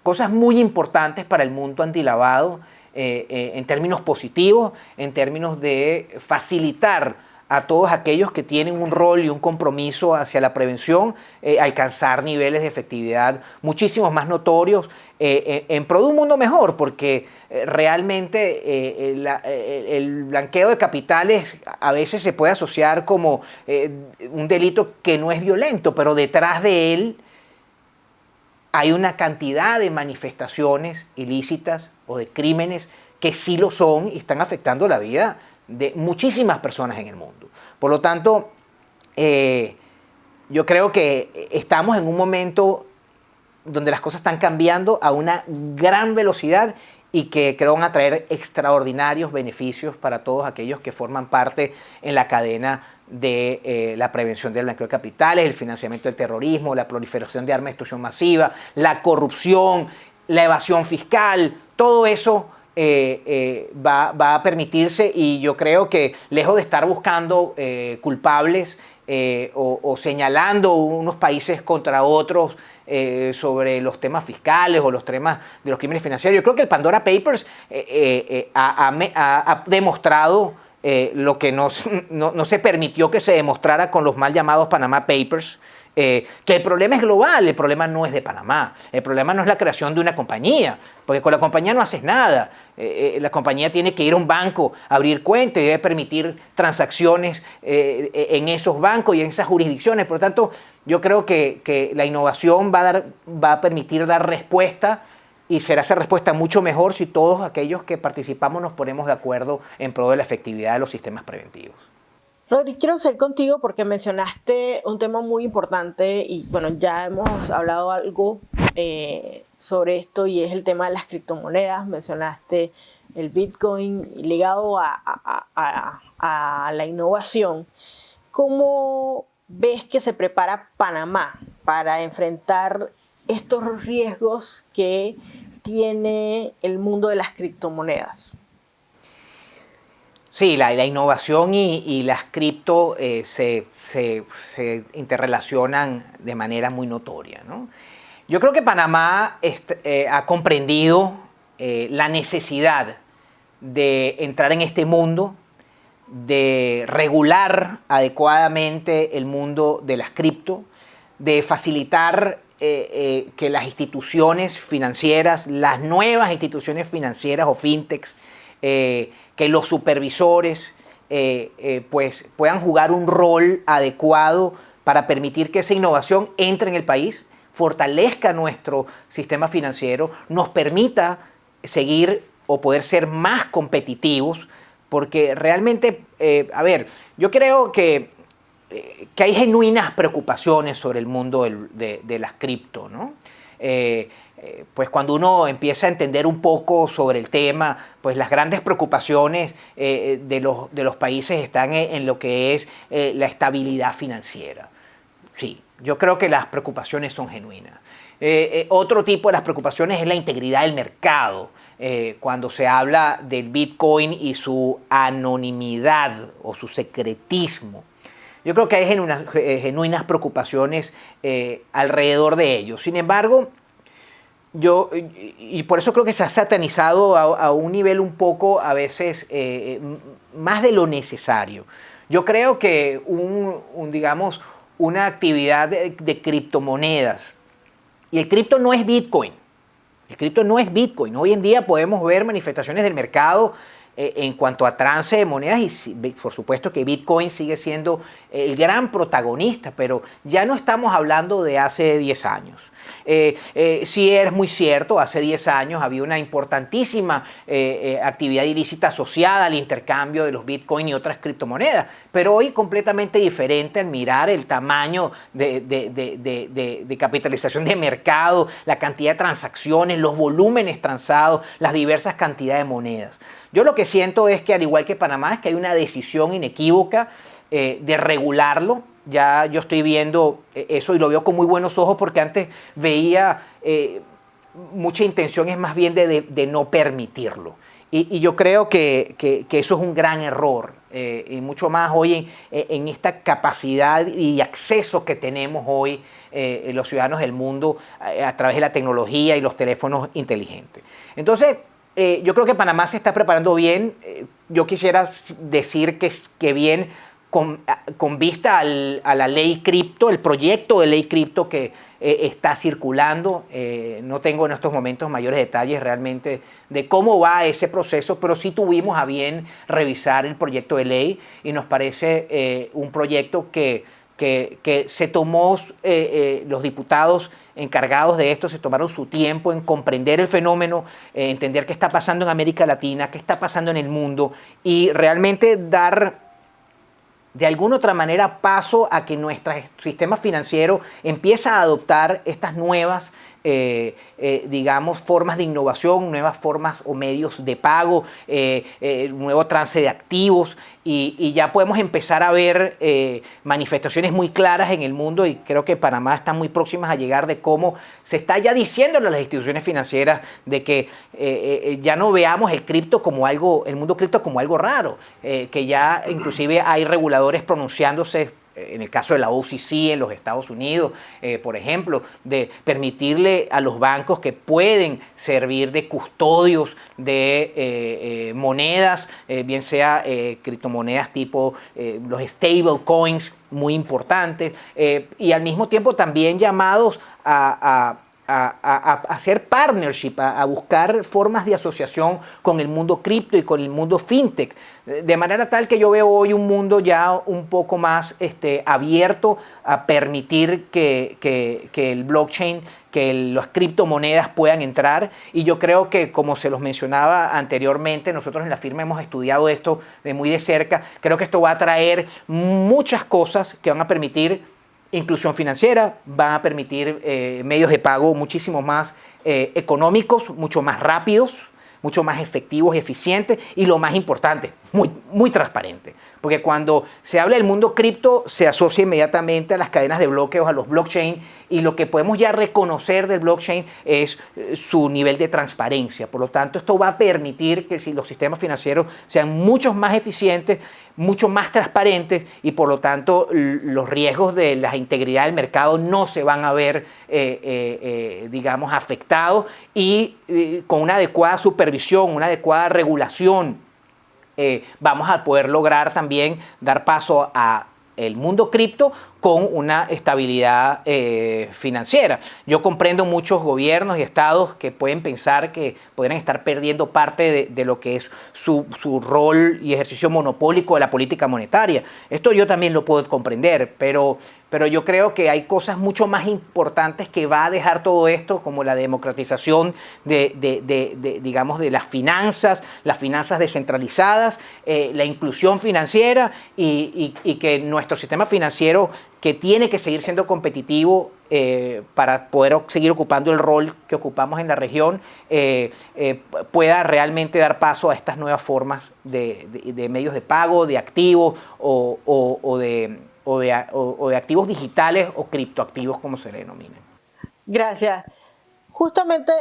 cosas muy importantes para el mundo antilavado, en términos positivos, en términos de facilitar a todos aquellos que tienen un rol y un compromiso hacia la prevención, alcanzar niveles de efectividad muchísimos más notorios, en pro de un mundo mejor, porque realmente el blanqueo de capitales a veces se puede asociar como un delito que no es violento, pero detrás de él hay una cantidad de manifestaciones ilícitas o de crímenes que sí lo son y están afectando la vida de muchísimas personas en el mundo. Por lo tanto, yo creo que estamos en un momento donde las cosas están cambiando a una gran velocidad y que creo van a traer extraordinarios beneficios para todos aquellos que forman parte en la cadena de la prevención del blanqueo de capitales, el financiamiento del terrorismo, la proliferación de armas de destrucción masiva, la corrupción, la evasión fiscal, todo eso va a permitirse, y yo creo que lejos de estar buscando culpables o señalando unos países contra otros sobre los temas fiscales o los temas de los crímenes financieros, yo creo que el Pandora Papers ha demostrado lo que no se permitió que se demostrara con los mal llamados Panama Papers, que el problema es global, el problema no es de Panamá, el problema no es la creación de una compañía, porque con la compañía no haces nada, la compañía tiene que ir a un banco, abrir cuenta y debe permitir transacciones en esos bancos y en esas jurisdicciones. Por lo tanto, yo creo que la innovación va a permitir dar respuesta, y será esa respuesta mucho mejor si todos aquellos que participamos nos ponemos de acuerdo en pro de la efectividad de los sistemas preventivos. Rodri, quiero seguir contigo porque mencionaste un tema muy importante y bueno, ya hemos hablado algo sobre esto, y es el tema de las criptomonedas. Mencionaste el Bitcoin ligado a la innovación. ¿Cómo ves que se prepara Panamá para enfrentar estos riesgos que tiene el mundo de las criptomonedas? Sí, la innovación y las cripto se interrelacionan de manera muy notoria, ¿no? Yo creo que Panamá ha comprendido la necesidad de entrar en este mundo, de regular adecuadamente el mundo de las cripto, de facilitar que las instituciones financieras, las nuevas instituciones financieras o fintechs, que los supervisores pues puedan jugar un rol adecuado para permitir que esa innovación entre en el país, fortalezca nuestro sistema financiero, nos permita seguir o poder ser más competitivos, porque realmente, yo creo que hay genuinas preocupaciones sobre el mundo de las cripto, ¿no? Pues cuando uno empieza a entender un poco sobre el tema, pues las grandes preocupaciones de los países están en lo que es la estabilidad financiera. Sí, yo creo que las preocupaciones son genuinas. Otro tipo de las preocupaciones es la integridad del mercado. Cuando se habla del Bitcoin y su anonimidad o su secretismo, yo creo que hay genuinas preocupaciones alrededor de ello. Sin embargo, y por eso creo que se ha satanizado a un nivel un poco a veces más de lo necesario. Yo creo que digamos, una actividad de criptomonedas, y el cripto no es Bitcoin. El cripto no es Bitcoin. Hoy en día podemos ver manifestaciones del mercado en cuanto a trance de monedas y por supuesto que Bitcoin sigue siendo el gran protagonista, pero ya no estamos hablando de hace 10 años. Sí es muy cierto, hace 10 años había una importantísima actividad ilícita asociada al intercambio de los Bitcoin y otras criptomonedas, pero hoy completamente diferente al mirar el tamaño de capitalización de mercado, la cantidad de transacciones, los volúmenes transados, las diversas cantidades de monedas. Yo lo que siento es que, al igual que Panamá, es que hay una decisión inequívoca de regularlo. Ya yo estoy viendo eso y lo veo con muy buenos ojos, porque antes veía mucha intención, es más bien de no permitirlo. Y yo creo que eso es un gran error, y mucho más hoy en esta capacidad y acceso que tenemos hoy los ciudadanos del mundo a través de la tecnología y los teléfonos inteligentes. Entonces, yo creo que Panamá se está preparando bien. Yo quisiera decir que bien con vista a la ley cripto, el proyecto de ley cripto que está circulando. No tengo en estos momentos mayores detalles realmente de cómo va ese proceso, pero sí tuvimos a bien revisar el proyecto de ley y nos parece un proyecto que se tomó, los diputados encargados de esto se tomaron su tiempo en comprender el fenómeno, entender qué está pasando en América Latina, qué está pasando en el mundo, y realmente dar de alguna otra manera paso a que nuestro sistema financiero empiece a adoptar estas nuevas digamos, formas de innovación, nuevas formas o medios de pago, nuevo trance de activos, y ya podemos empezar a ver manifestaciones muy claras en el mundo, y creo que Panamá está muy próximas a llegar, de cómo se está ya diciéndole a las instituciones financieras de que ya no veamos el cripto como algo, el mundo cripto como algo raro, que ya inclusive hay reguladores pronunciándose, en el caso de la OCC en los Estados Unidos, por ejemplo, de permitirle a los bancos que pueden servir de custodios de monedas, bien sea criptomonedas tipo los stable coins, muy importantes, y al mismo tiempo también llamados a hacer partnership, a buscar formas de asociación con el mundo cripto y con el mundo fintech, de manera tal que yo veo hoy un mundo ya un poco más abierto a permitir que el blockchain, que las criptomonedas puedan entrar. Y yo creo que, como se los mencionaba anteriormente, nosotros en la firma hemos estudiado esto de muy de cerca. Creo que esto va a traer muchas cosas que van a permitir inclusión financiera, van a permitir medios de pago muchísimo más económicos, mucho más rápidos, mucho más efectivos y eficientes, y lo más importante, muy transparente. Porque cuando se habla del mundo cripto, se asocia inmediatamente a las cadenas de bloqueos, a los blockchain, y lo que podemos ya reconocer del blockchain es su nivel de transparencia. Por lo tanto, esto va a permitir que los sistemas financieros sean mucho más eficientes, mucho más transparentes, y por lo tanto los riesgos de la integridad del mercado no se van a ver, digamos, afectados, y con una adecuada supervisión, una adecuada regulación, vamos a poder lograr también dar paso a el mundo cripto con una estabilidad financiera. Yo comprendo muchos gobiernos y estados que pueden pensar que podrían estar perdiendo parte de lo que es su rol y ejercicio monopólico de la política monetaria. Esto yo también lo puedo comprender, pero yo creo que hay cosas mucho más importantes que va a dejar todo esto, como la democratización digamos, de las finanzas descentralizadas, la inclusión financiera, y que nuestro sistema financiero, que tiene que seguir siendo competitivo para poder seguir ocupando el rol que ocupamos en la región, pueda realmente dar paso a estas nuevas formas de medios de pago, de activos o de activos digitales o criptoactivos, como se le denomina. Gracias. Justamente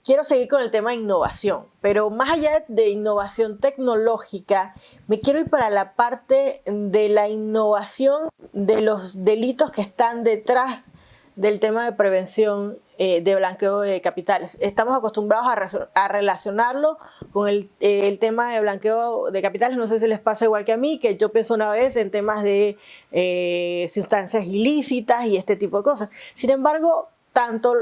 quiero seguir con el tema de innovación, pero más allá de innovación tecnológica, me quiero ir para la parte de la innovación de los delitos que están detrás del tema de prevención de blanqueo de capitales. Estamos acostumbrados a relacionarlo con el tema de blanqueo de capitales. No sé si les pasa igual que a mí, que yo pienso una vez en temas de sustancias ilícitas y este tipo de cosas. Sin embargo, tanto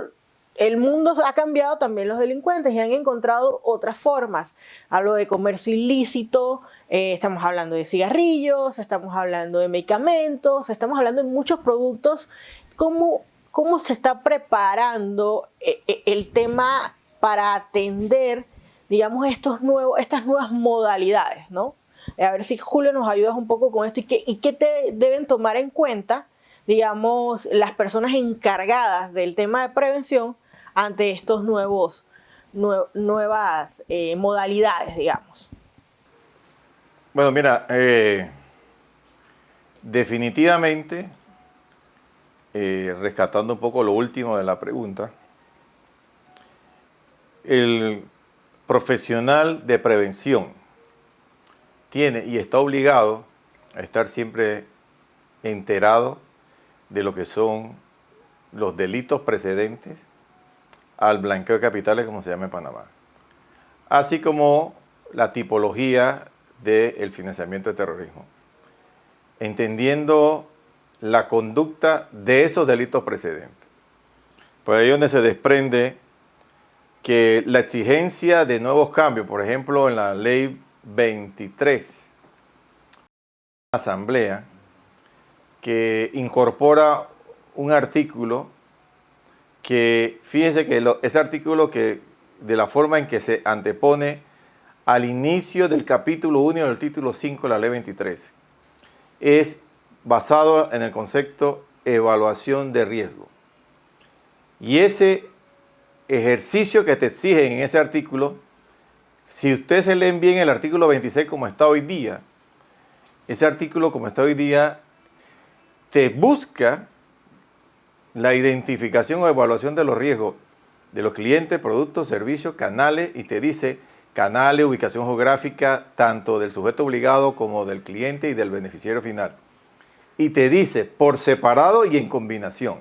el mundo ha cambiado, también los delincuentes, y han encontrado otras formas. Hablo de comercio ilícito, estamos hablando de cigarrillos, estamos hablando de medicamentos, estamos hablando de muchos productos. ¿Cómo se está preparando el tema para atender, digamos, estas nuevas modalidades, ¿no? A ver si Julio nos ayudas un poco con esto y qué deben tomar en cuenta, digamos, las personas encargadas del tema de prevención ante estos nuevas modalidades, digamos. Bueno, mira, definitivamente, rescatando un poco lo último de la pregunta, el profesional de prevención tiene y está obligado a estar siempre enterado de lo que son los delitos precedentes al blanqueo de capitales, como se llama en Panamá, así como la tipología del financiamiento de terrorismo, entendiendo la conducta de esos delitos precedentes. Pues ahí es donde se desprende que la exigencia de nuevos cambios, por ejemplo, en la ley 23, Asamblea, que incorpora un artículo que, fíjense que ese artículo que de la forma en que se antepone al inicio del capítulo 1 del título 5 de la ley 23, es basado en el concepto evaluación de riesgo. Y ese ejercicio que te exigen en ese artículo, si ustedes se leen bien el artículo 26 como está hoy día, ese artículo como está hoy día te busca la identificación o evaluación de los riesgos de los clientes, productos, servicios, canales, y te dice canales, ubicación geográfica, tanto del sujeto obligado como del cliente y del beneficiario final. Y te dice por separado y en combinación,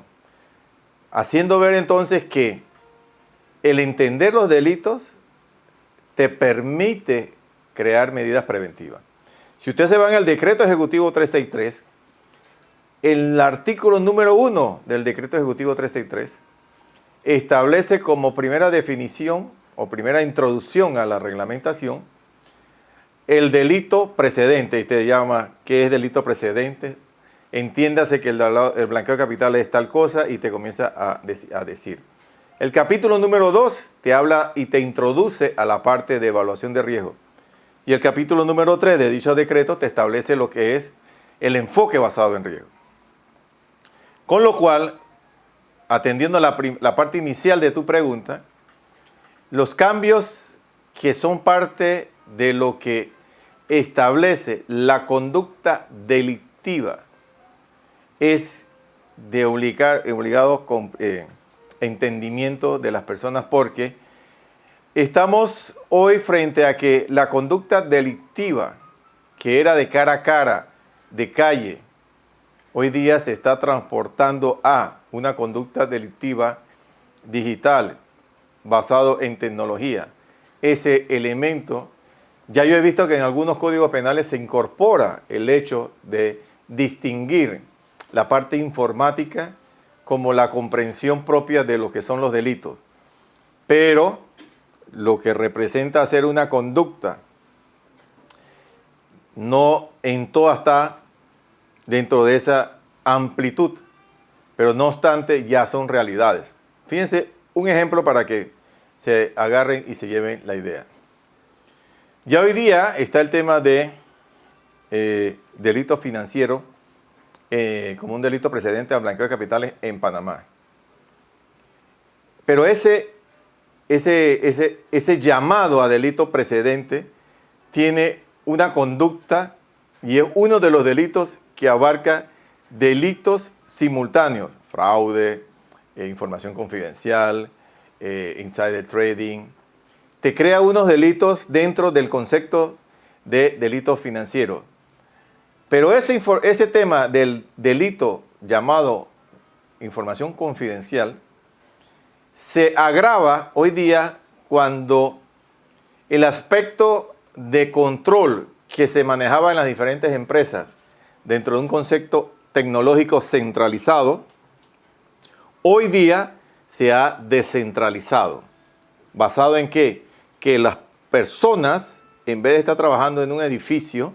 haciendo ver entonces que el entender los delitos te permite crear medidas preventivas. Si ustedes se van al decreto ejecutivo 363, el artículo número 1 del decreto ejecutivo 363 establece como primera definición o primera introducción a la reglamentación el delito precedente, y te llama ¿qué es delito precedente? Entiéndase que el blanqueo de capitales es tal cosa, y te comienza a decir. El capítulo número 2 te habla y te introduce a la parte de evaluación de riesgo. Y el capítulo número 3 de dicho decreto te establece lo que es el enfoque basado en riesgo. Con lo cual, atendiendo a la parte inicial de tu pregunta, los cambios que son parte de lo que establece la conducta delictiva es de obligado entendimiento de las personas, porque estamos hoy frente a que la conducta delictiva, que era de cara a cara, de calle, hoy día se está transportando a una conducta delictiva digital, basado en tecnología. Ese elemento, ya yo he visto que en algunos códigos penales se incorpora el hecho de distinguir la parte informática como la comprensión propia de lo que son los delitos. Pero lo que representa ser una conducta, no en todo está dentro de esa amplitud, pero no obstante ya son realidades. Fíjense, un ejemplo para que se agarren y se lleven la idea. Ya hoy día está el tema de delito financiero como un delito precedente al blanqueo de capitales en Panamá. Pero ese llamado a delito precedente tiene una conducta y es uno de los delitos que abarca delitos simultáneos: fraude, información confidencial, insider trading. Te crea unos delitos dentro del concepto de delito financiero. Pero ese tema del delito llamado información confidencial se agrava hoy día cuando el aspecto de control que se manejaba en las diferentes empresas dentro de un concepto tecnológico centralizado, hoy día se ha descentralizado. ¿Basado en qué? Que las personas, en vez de estar trabajando en un edificio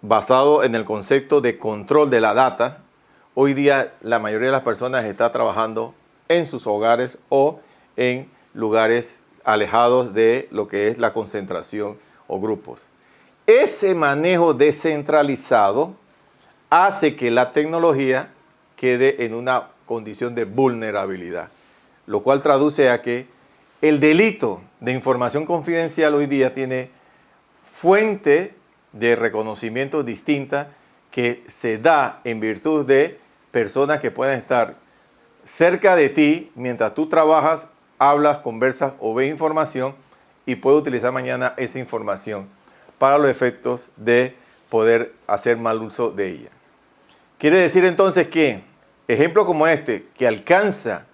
basado en el concepto de control de la data, hoy día la mayoría de las personas está trabajando en sus hogares o en lugares alejados de lo que es la concentración o grupos. Ese manejo descentralizado hace que la tecnología quede en una condición de vulnerabilidad, lo cual traduce a que el delito de información confidencial hoy día tiene fuente de reconocimiento distinta que se da en virtud de personas que pueden estar cerca de ti mientras tú trabajas, hablas, conversas o ves información y puede utilizar mañana esa información para los efectos de poder hacer mal uso de ella. Quiere decir entonces que ejemplos como este, que alcanza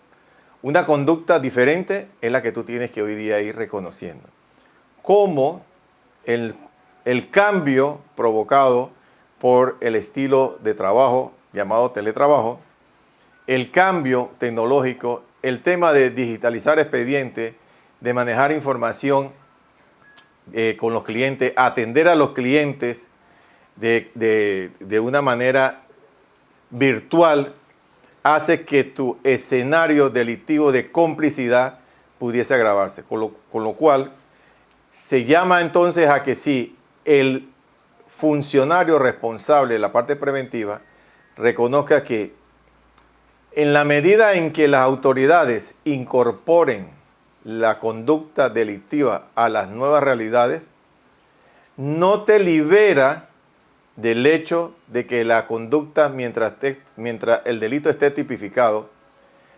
una conducta diferente, es la que tú tienes que hoy día ir reconociendo. Como el cambio provocado por el estilo de trabajo llamado teletrabajo, el cambio tecnológico, el tema de digitalizar expedientes, de manejar información con los clientes, atender a los clientes de una manera virtual, hace que tu escenario delictivo de complicidad pudiese agravarse. Con lo cual, se llama entonces a que si el funcionario responsable de la parte preventiva reconozca que en la medida en que las autoridades incorporen la conducta delictiva a las nuevas realidades, no te libera del hecho de que la conducta, mientras el delito esté tipificado,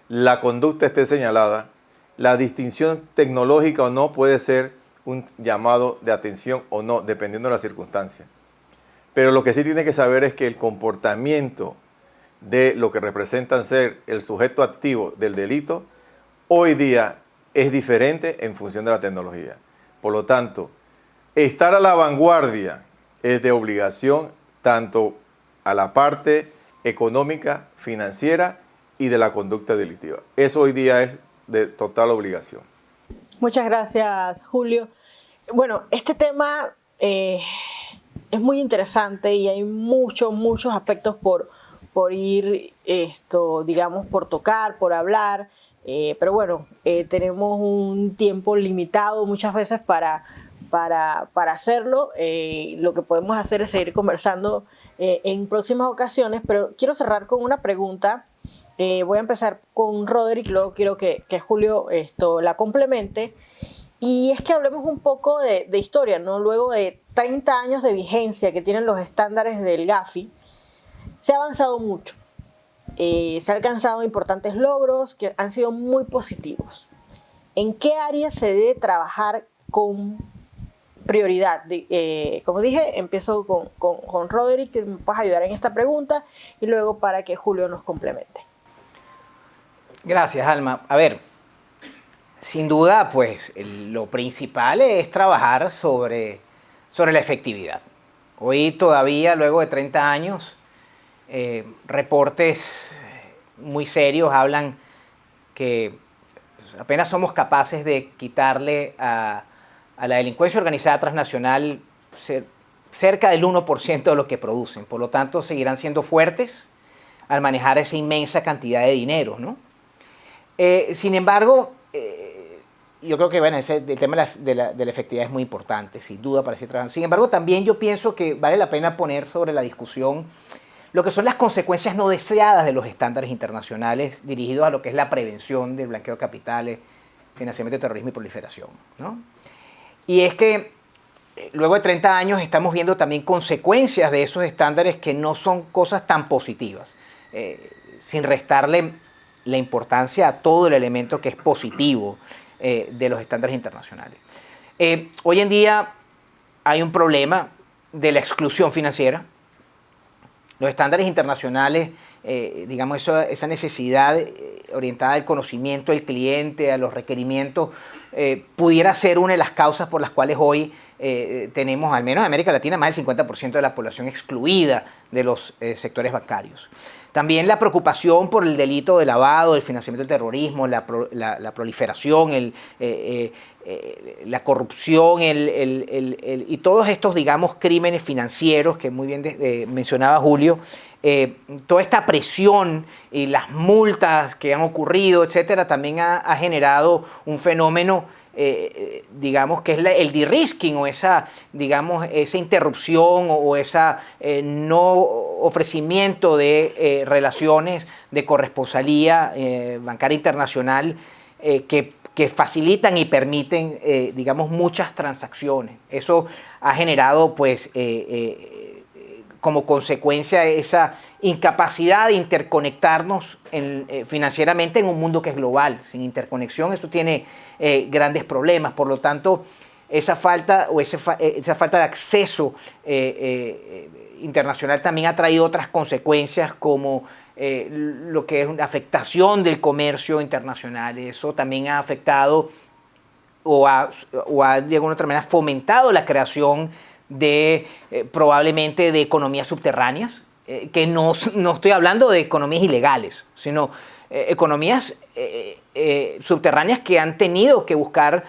la conducta esté señalada, la distinción tecnológica o no puede ser un llamado de atención o no, dependiendo de las circunstancias. Pero lo que sí tiene que saber es que el comportamiento de lo que representan ser el sujeto activo del delito, hoy día es diferente en función de la tecnología. Por lo tanto, estar a la vanguardia es de obligación tanto a la parte económica, financiera y de la conducta delictiva. Eso hoy día es de total obligación. Muchas gracias, Julio. Bueno, este tema es muy interesante y hay muchos aspectos por ir, digamos, por tocar, por hablar. Pero bueno, tenemos un tiempo limitado muchas veces para hacerlo. Lo que podemos hacer es seguir conversando en próximas ocasiones, pero quiero cerrar con una pregunta. Voy a empezar con Roderick, luego quiero que Julio la complemente. Y es que hablemos un poco de historia, ¿no? Luego de 30 años de vigencia que tienen los estándares del GAFI, se ha avanzado mucho. Se han alcanzado importantes logros que han sido muy positivos. ¿En qué áreas se debe trabajar con prioridad? Como dije, empiezo con Roderick, que me puedes ayudar en esta pregunta, y luego para que Julio nos complemente. Gracias, Alma. A ver, sin duda, pues lo principal es trabajar sobre la efectividad. Hoy todavía, luego de 30 años, reportes muy serios hablan que apenas somos capaces de quitarle a la delincuencia organizada transnacional cerca del 1% de lo que producen. Por lo tanto, seguirán siendo fuertes al manejar esa inmensa cantidad de dinero, ¿no? Sin embargo, yo creo que bueno, el tema de la efectividad es muy importante, sin duda, para seguir trabajando. Sin embargo, también yo pienso que vale la pena poner sobre la discusión lo que son las consecuencias no deseadas de los estándares internacionales dirigidos a lo que es la prevención del blanqueo de capitales, financiamiento de terrorismo y proliferación, ¿no? Y es que luego de 30 años estamos viendo también consecuencias de esos estándares que no son cosas tan positivas, sin restarle la importancia a todo el elemento que es positivo de los estándares internacionales. Hoy en día hay un problema de la exclusión financiera. Los estándares internacionales digamos, esa necesidad orientada al conocimiento del cliente, a los requerimientos, pudiera ser una de las causas por las cuales hoy tenemos, al menos en América Latina, más del 50% de la población excluida de los sectores bancarios. También la preocupación por el delito de lavado, el financiamiento del terrorismo, la proliferación, la corrupción y todos estos, digamos, crímenes financieros que muy bien mencionaba Julio, toda esta presión y las multas que han ocurrido, etcétera, también ha generado un fenómeno, digamos, que es el de-risking o esa interrupción o esa no ofrecimiento de relaciones de corresponsalía bancaria internacional que facilitan y permiten, digamos, muchas transacciones. Eso ha generado, pues, como consecuencia esa incapacidad de interconectarnos financieramente en un mundo que es global. Sin interconexión eso tiene grandes problemas. Por lo tanto, esa falta de acceso internacional también ha traído otras consecuencias como lo que es una afectación del comercio internacional. Eso también ha afectado o ha de alguna otra manera fomentado la creación de probablemente de economías subterráneas, que no estoy hablando de economías ilegales, sino economías subterráneas que han tenido que buscar,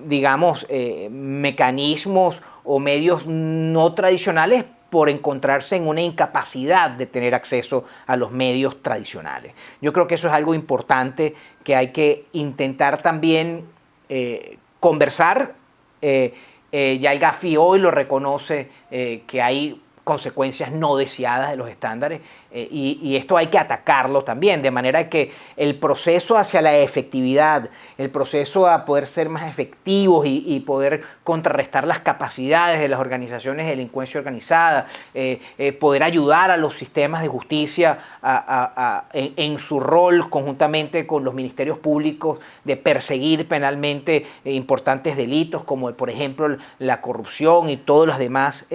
digamos, mecanismos o medios no tradicionales por encontrarse en una incapacidad de tener acceso a los medios tradicionales. Yo creo que eso es algo importante que hay que intentar también conversar. Ya el Gafi hoy lo reconoce, que hay consecuencias no deseadas de los estándares y esto hay que atacarlo también, de manera que el proceso hacia la efectividad, el proceso a poder ser más efectivos y poder contrarrestar las capacidades de las organizaciones de delincuencia organizada, poder ayudar a los sistemas de justicia en su rol conjuntamente con los ministerios públicos de perseguir penalmente importantes delitos como por ejemplo la corrupción y todos los demás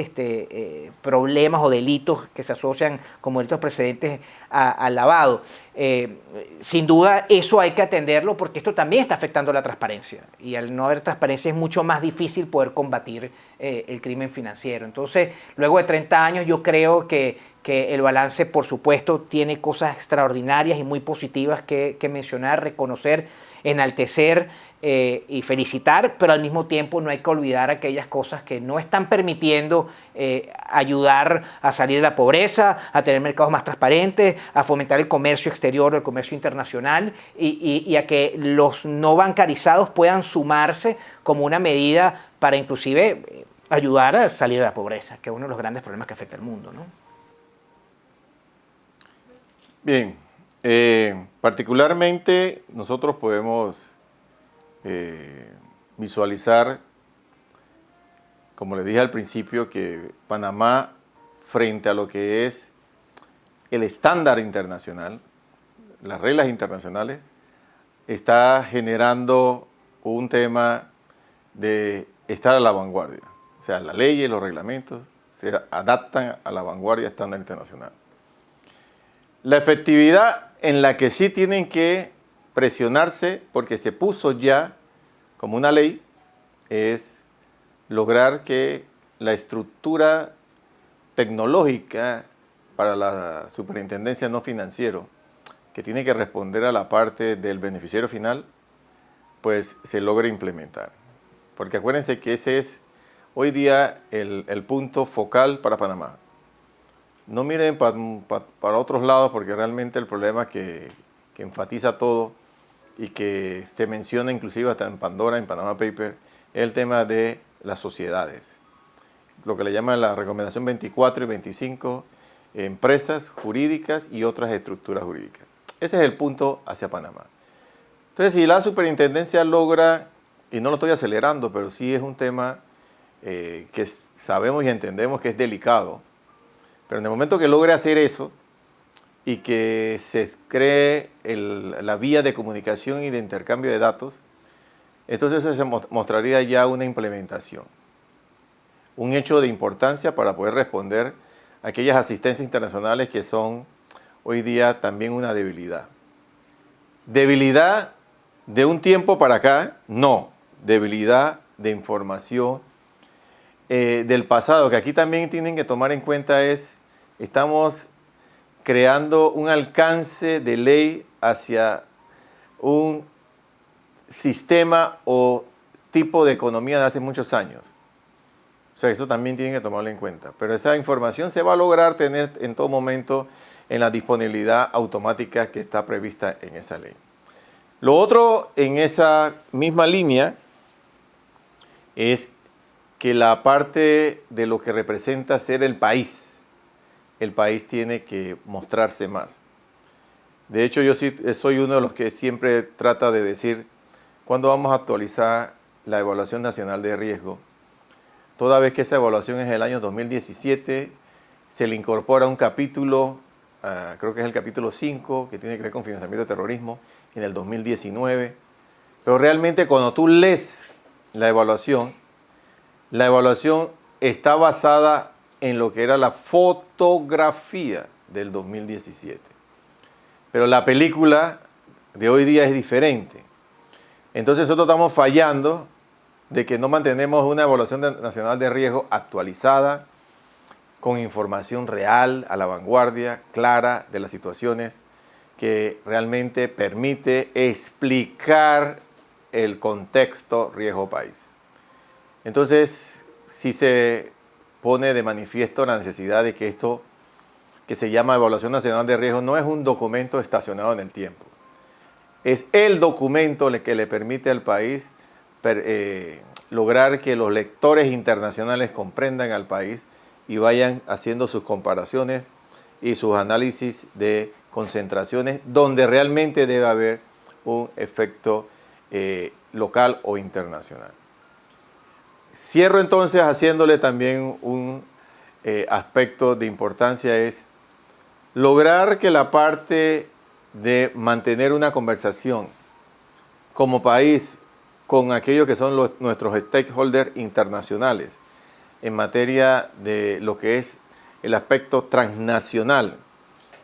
problemas o delitos que se asocian como delitos precedentes al lavado. Sin duda eso hay que atenderlo porque esto también está afectando la transparencia y al no haber transparencia es mucho más difícil poder combatir el crimen financiero. Entonces, luego de 30 años yo creo que el balance, por supuesto, tiene cosas extraordinarias y muy positivas que mencionar, reconocer, enaltecer y felicitar, pero al mismo tiempo no hay que olvidar aquellas cosas que no están permitiendo ayudar a salir de la pobreza, a tener mercados más transparentes, a fomentar el comercio exterior, el comercio internacional y a que los no bancarizados puedan sumarse como una medida para inclusive ayudar a salir de la pobreza, que es uno de los grandes problemas que afecta al mundo, ¿no? Bien, particularmente nosotros podemos visualizar, como les dije al principio, que Panamá, frente a lo que es el estándar internacional, las reglas internacionales, está generando un tema de estar a la vanguardia. O sea, las leyes y los reglamentos se adaptan a la vanguardia estándar internacional. La efectividad en la que sí tienen que presionarse, porque se puso ya como una ley, es lograr que la estructura tecnológica para la superintendencia no financiero, que tiene que responder a la parte del beneficiario final, pues se logre implementar. Porque acuérdense que ese es hoy día el punto focal para Panamá. No miren para otros lados porque realmente el problema que enfatiza todo y que se menciona inclusive hasta en Pandora, en Panama Paper, es el tema de las sociedades. Lo que le llaman la recomendación 24 y 25, empresas jurídicas y otras estructuras jurídicas. Ese es el punto hacia Panamá. Entonces, si la superintendencia logra, y no lo estoy acelerando, pero sí es un tema que sabemos y entendemos que es delicado, pero en el momento que logre hacer eso y que se cree la vía de comunicación y de intercambio de datos, entonces eso se mostraría ya una implementación, un hecho de importancia para poder responder a aquellas asistencias internacionales que son hoy día también una debilidad. ¿Debilidad de un tiempo para acá? No. Debilidad de información del pasado, que aquí también tienen que tomar en cuenta estamos creando un alcance de ley hacia un sistema o tipo de economía de hace muchos años. O sea, eso también tienen que tomarlo en cuenta. Pero esa información se va a lograr tener en todo momento en la disponibilidad automática que está prevista en esa ley. Lo otro en esa misma línea es que la parte de lo que representa ser el país tiene que mostrarse más. De hecho, yo sí soy uno de los que siempre trata de decir, ¿cuándo vamos a actualizar la evaluación nacional de riesgo? Toda vez que esa evaluación es el año 2017, se le incorpora un capítulo, creo que es el capítulo 5, que tiene que ver con financiamiento de terrorismo, en el 2019. Pero realmente cuando tú lees la evaluación está basada en lo que era la fotografía del 2017. Pero la película de hoy día es diferente. Entonces nosotros estamos fallando de que no mantenemos una evaluación nacional de riesgo actualizada, con información real, a la vanguardia, clara de las situaciones, que realmente permite explicar el contexto riesgo país. Entonces, sí se pone de manifiesto la necesidad de que esto, que se llama Evaluación Nacional de Riesgo, no es un documento estacionado en el tiempo. Es el documento que le permite al país lograr que los lectores internacionales comprendan al país y vayan haciendo sus comparaciones y sus análisis de concentraciones donde realmente debe haber un efecto local o internacional. Cierro entonces haciéndole también un aspecto de importancia, es lograr que la parte de mantener una conversación como país con aquellos que son nuestros stakeholders internacionales en materia de lo que es el aspecto transnacional,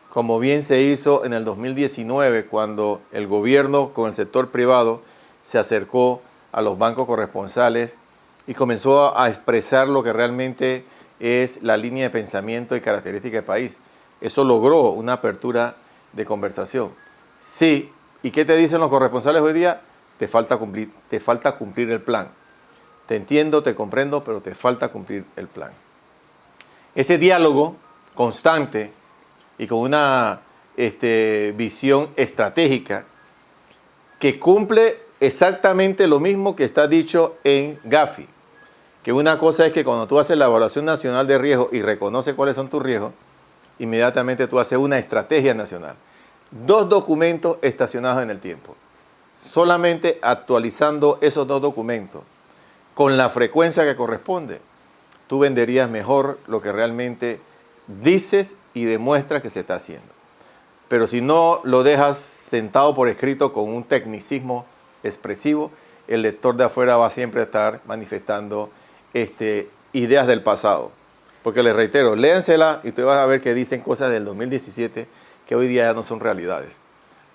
como bien se hizo en el 2019 cuando el gobierno con el sector privado se acercó a los bancos corresponsales y comenzó a expresar lo que realmente es la línea de pensamiento y característica del país. Eso logró una apertura de conversación. Sí, ¿y qué te dicen los corresponsales hoy día? Te falta cumplir el plan. Te entiendo, te comprendo, pero te falta cumplir el plan. Ese diálogo constante y con una visión estratégica que cumple exactamente lo mismo que está dicho en Gafi, que una cosa es que cuando tú haces la evaluación nacional de riesgo y reconoces cuáles son tus riesgos, inmediatamente tú haces una estrategia nacional. 2 documentos estacionados en el tiempo. Solamente actualizando esos 2 documentos con la frecuencia que corresponde, tú venderías mejor lo que realmente dices y demuestras que se está haciendo. Pero si no lo dejas sentado por escrito con un tecnicismo expresivo, el lector de afuera va siempre a estar manifestando ideas del pasado. Porque les reitero, léansela y ustedes van a ver que dicen cosas del 2017 que hoy día ya no son realidades.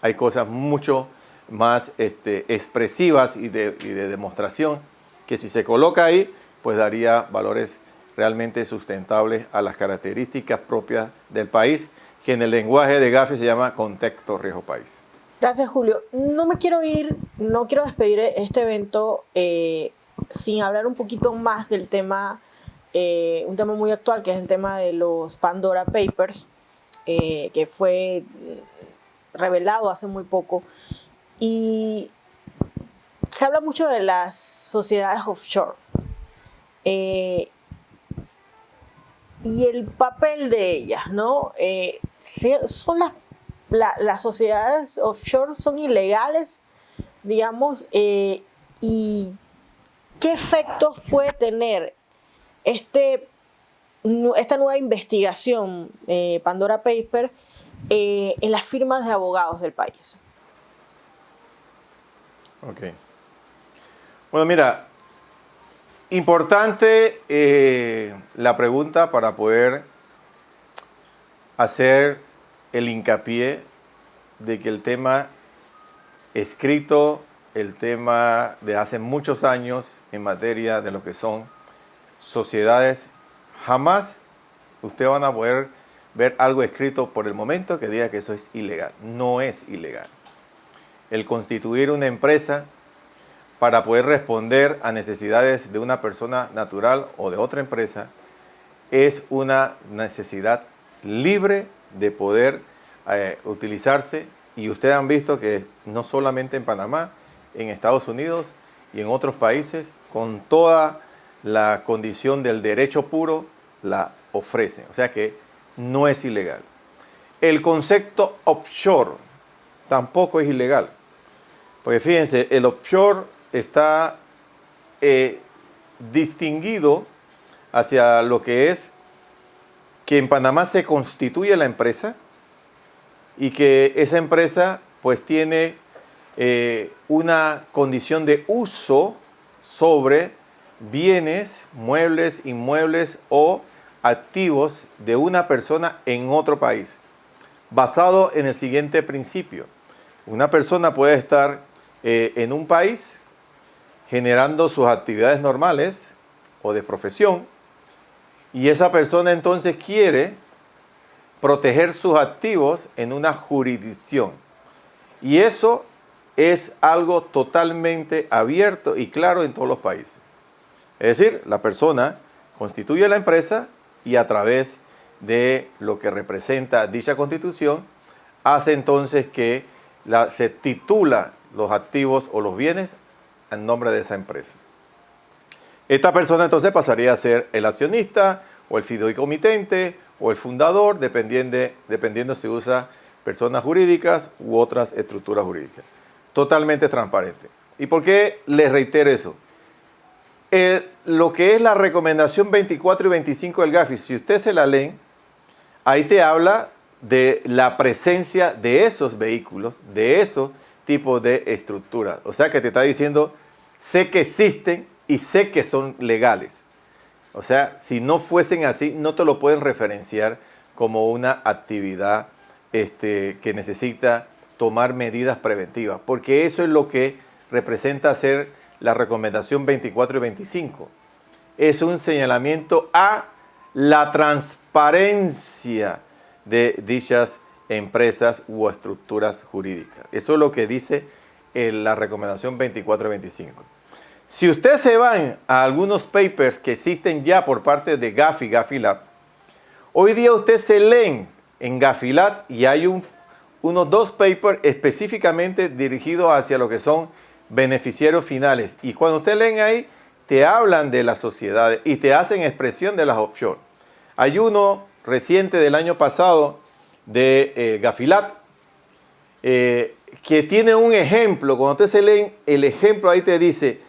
Hay cosas mucho más expresivas y de demostración que si se coloca ahí, pues daría valores realmente sustentables a las características propias del país, que en el lenguaje de Gafi se llama contexto riesgo país. Gracias, Julio. No me quiero ir, no quiero despedir este evento sin hablar un poquito más del tema, un tema muy actual, que es el tema de los Pandora Papers, que fue revelado hace muy poco. Y se habla mucho de las sociedades offshore y el papel de ellas, ¿no? Son las sociedades offshore son ilegales, digamos, y ¿qué efectos puede tener esta nueva investigación, Pandora Paper, en las firmas de abogados del país? Ok. Bueno, mira, importante la pregunta para poder hacer el hincapié de que el tema escrito, el tema de hace muchos años en materia de lo que son sociedades, jamás usted van a poder ver algo escrito por el momento que diga que eso es ilegal. No es ilegal. El constituir una empresa para poder responder a necesidades de una persona natural o de otra empresa es una necesidad libre de poder utilizarse. Y ustedes han visto que no solamente en Panamá, en Estados Unidos y en otros países, con toda la condición del derecho puro, la ofrecen. O sea que no es ilegal. El concepto offshore tampoco es ilegal. Porque fíjense, el offshore está distinguido hacia lo que es que en Panamá se constituye la empresa y que esa empresa pues tiene una condición de uso sobre bienes, muebles, inmuebles o activos de una persona en otro país, basado en el siguiente principio. Una persona puede estar en un país generando sus actividades normales o de profesión, y esa persona entonces quiere proteger sus activos en una jurisdicción. Y eso es algo totalmente abierto y claro en todos los países. Es decir, la persona constituye la empresa y a través de lo que representa dicha constitución, hace entonces que se titula los activos o los bienes en nombre de esa empresa. Esta persona entonces pasaría a ser el accionista o el fideicomitente o el fundador, dependiendo si usa personas jurídicas u otras estructuras jurídicas. Totalmente transparente. ¿Y por qué les reitero eso? Lo que es la recomendación 24 y 25 del GAFI, si usted se la lee, ahí te habla de la presencia de esos vehículos, de esos tipos de estructuras. O sea que te está diciendo, sé que existen y sé que son legales. O sea, si no fuesen así, no te lo pueden referenciar como una actividad que necesita tomar medidas preventivas, porque eso es lo que representa ser la recomendación 24 y 25. Es un señalamiento a la transparencia de dichas empresas u estructuras jurídicas. Eso es lo que dice la recomendación 24 y 25. Si ustedes se van a algunos papers que existen ya por parte de Gafi, Gafilat, hoy día ustedes se leen en Gafilat y hay unos 2 papers específicamente dirigidos hacia lo que son beneficiarios finales. Y cuando ustedes leen ahí, te hablan de las sociedades y te hacen expresión de las offshore. Hay uno reciente del año pasado de Gafilat que tiene un ejemplo. Cuando ustedes se leen el ejemplo, ahí te dice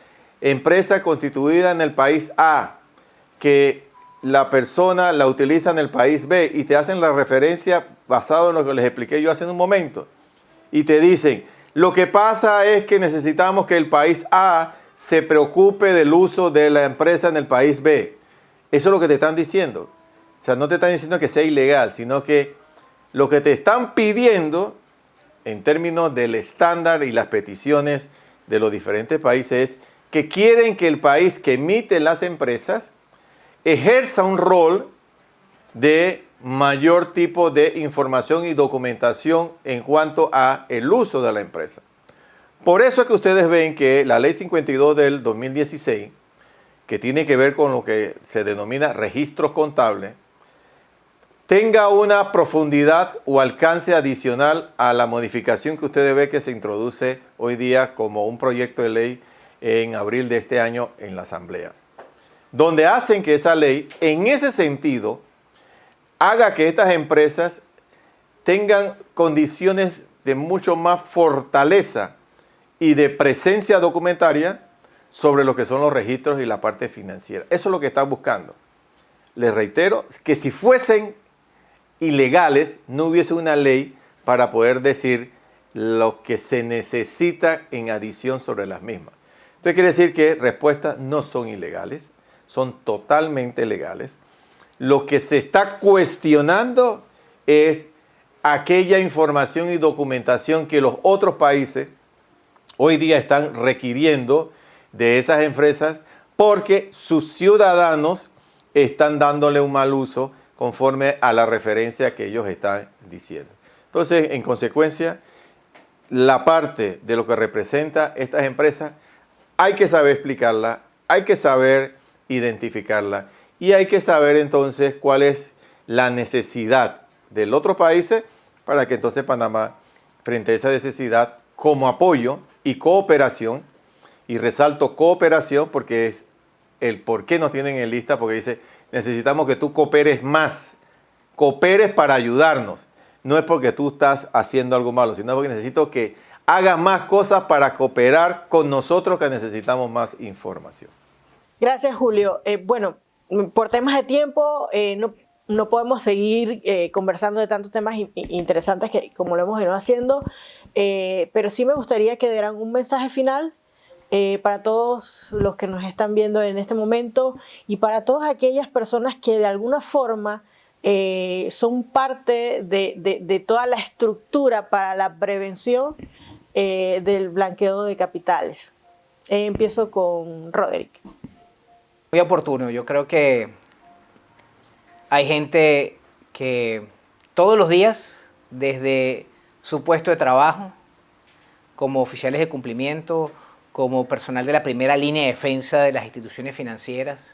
empresa constituida en el país A, que la persona la utiliza en el país B, y te hacen la referencia basado en lo que les expliqué yo hace un momento. Y te dicen, lo que pasa es que necesitamos que el país A se preocupe del uso de la empresa en el país B. Eso es lo que te están diciendo. O sea, no te están diciendo que sea ilegal, sino que lo que te están pidiendo en términos del estándar y las peticiones de los diferentes países es que quieren que el país que emite las empresas ejerza un rol de mayor tipo de información y documentación en cuanto a el uso de la empresa. Por eso es que ustedes ven que la Ley 52 del 2016, que tiene que ver con lo que se denomina registros contables, tenga una profundidad o alcance adicional a la modificación que ustedes ven que se introduce hoy día como un proyecto de ley en abril de este año en la Asamblea, donde hacen que esa ley, en ese sentido, haga que estas empresas tengan condiciones de mucho más fortaleza y de presencia documentaria sobre lo que son los registros y la parte financiera. Eso es lo que están buscando. Les reitero que si fuesen ilegales, no hubiese una ley para poder decir lo que se necesita en adición sobre las mismas. Esto quiere decir que respuestas no son ilegales, son totalmente legales. Lo que se está cuestionando es aquella información y documentación que los otros países hoy día están requiriendo de esas empresas porque sus ciudadanos están dándole un mal uso conforme a la referencia que ellos están diciendo. Entonces, en consecuencia, la parte de lo que representa estas empresas hay que saber explicarla, hay que saber identificarla y hay que saber entonces cuál es la necesidad de los otros países para que entonces Panamá, frente a esa necesidad, como apoyo y cooperación, y resalto cooperación porque es el por qué nos tienen en lista, porque dice, necesitamos que tú cooperes más, cooperes para ayudarnos. No es porque tú estás haciendo algo malo, sino porque necesito que hagas más cosas para cooperar con nosotros que necesitamos más información. Gracias, Julio. Bueno, por temas de tiempo no podemos seguir conversando de tantos temas interesantes como lo hemos venido haciendo, pero sí me gustaría que dieran un mensaje final para todos los que nos están viendo en este momento y para todas aquellas personas que de alguna forma son parte de toda la estructura para la prevención del blanqueo de capitales. Empiezo con Roderick. Muy oportuno. Yo creo que hay gente que todos los días, desde su puesto de trabajo, como oficiales de cumplimiento, como personal de la primera línea de defensa de las instituciones financieras,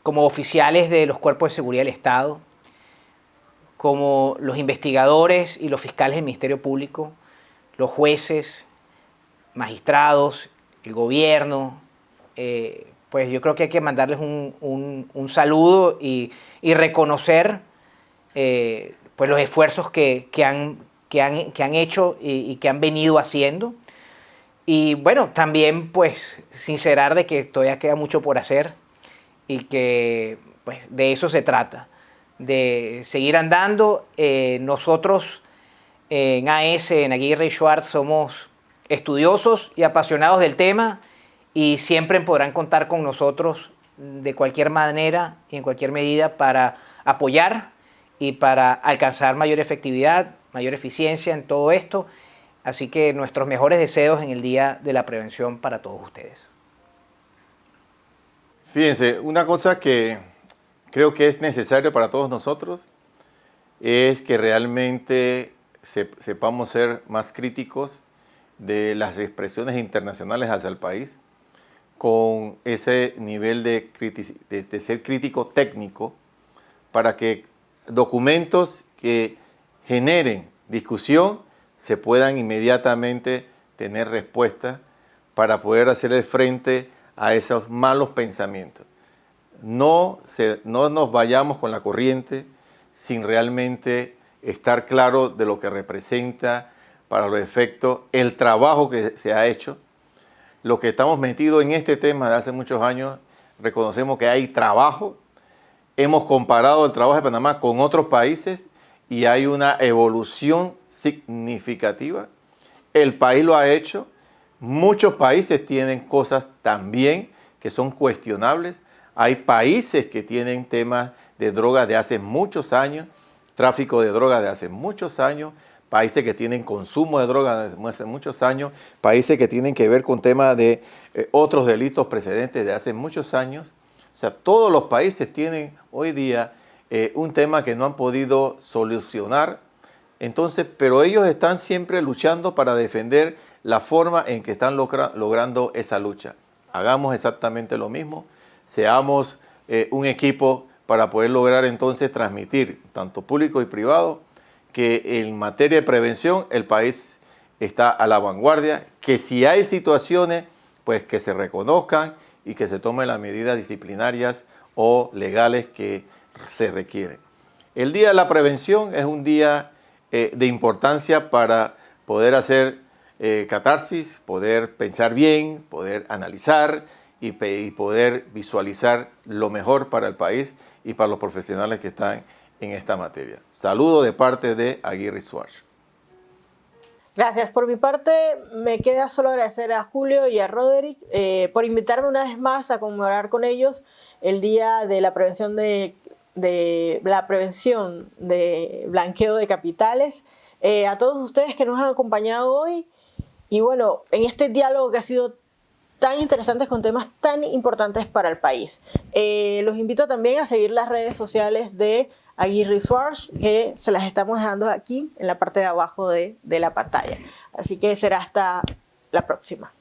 como oficiales de los cuerpos de seguridad del Estado, como los investigadores y los fiscales del Ministerio Público, los jueces, magistrados, el gobierno, pues yo creo que hay que mandarles un saludo y reconocer pues los esfuerzos que han hecho y que han venido haciendo. Y bueno, también pues sincerar de que todavía queda mucho por hacer y que pues de eso se trata, de seguir andando. Nosotros en AS, en Aguirre y Schwartz, somos estudiosos y apasionados del tema y siempre podrán contar con nosotros de cualquier manera y en cualquier medida para apoyar y para alcanzar mayor efectividad, mayor eficiencia en todo esto. Así que nuestros mejores deseos en el Día de la Prevención para todos ustedes. Fíjense, una cosa que creo que es necesario para todos nosotros es que realmente sepamos ser más críticos de las expresiones internacionales hacia el país, con ese nivel de ser crítico técnico, para que documentos que generen discusión se puedan inmediatamente tener respuesta para poder hacerle frente a esos malos pensamientos. No nos vayamos con la corriente sin realmente estar claro de lo que representa para los efectos el trabajo que se ha hecho. Los que estamos metidos en este tema de hace muchos años reconocemos que hay trabajo. Hemos comparado el trabajo de Panamá con otros países y hay una evolución significativa. El país lo ha hecho. Muchos países tienen cosas también que son cuestionables. Hay países que tienen temas de drogas de hace muchos años, tráfico de drogas de hace muchos años, países que tienen consumo de drogas de hace muchos años, países que tienen que ver con temas de otros delitos precedentes de hace muchos años. O sea, todos los países tienen hoy día un tema que no han podido solucionar. Entonces, pero ellos están siempre luchando para defender la forma en que están logrando esa lucha. Hagamos exactamente lo mismo. Seamos un equipo para poder lograr entonces transmitir, tanto público y privado, que en materia de prevención el país está a la vanguardia, que si hay situaciones, pues que se reconozcan y que se tomen las medidas disciplinarias o legales que se requieren. El Día de la Prevención es un día de importancia para poder hacer catarsis, poder pensar bien, poder analizar y poder visualizar lo mejor para el país y para los profesionales que están en esta materia. Saludo de parte de Aguirre Schwartz. Gracias. Por mi parte, me queda solo agradecer a Julio y a Roderick por invitarme una vez más a conmemorar con ellos el Día de la Prevención de de la prevención de blanqueo de capitales. A todos ustedes que nos han acompañado hoy y bueno, en este diálogo que ha sido tan interesante con temas tan importantes para el país. Los invito también a seguir las redes sociales de Aguirre Research, que se las estamos dejando aquí en la parte de abajo de la pantalla. Así que será hasta la próxima.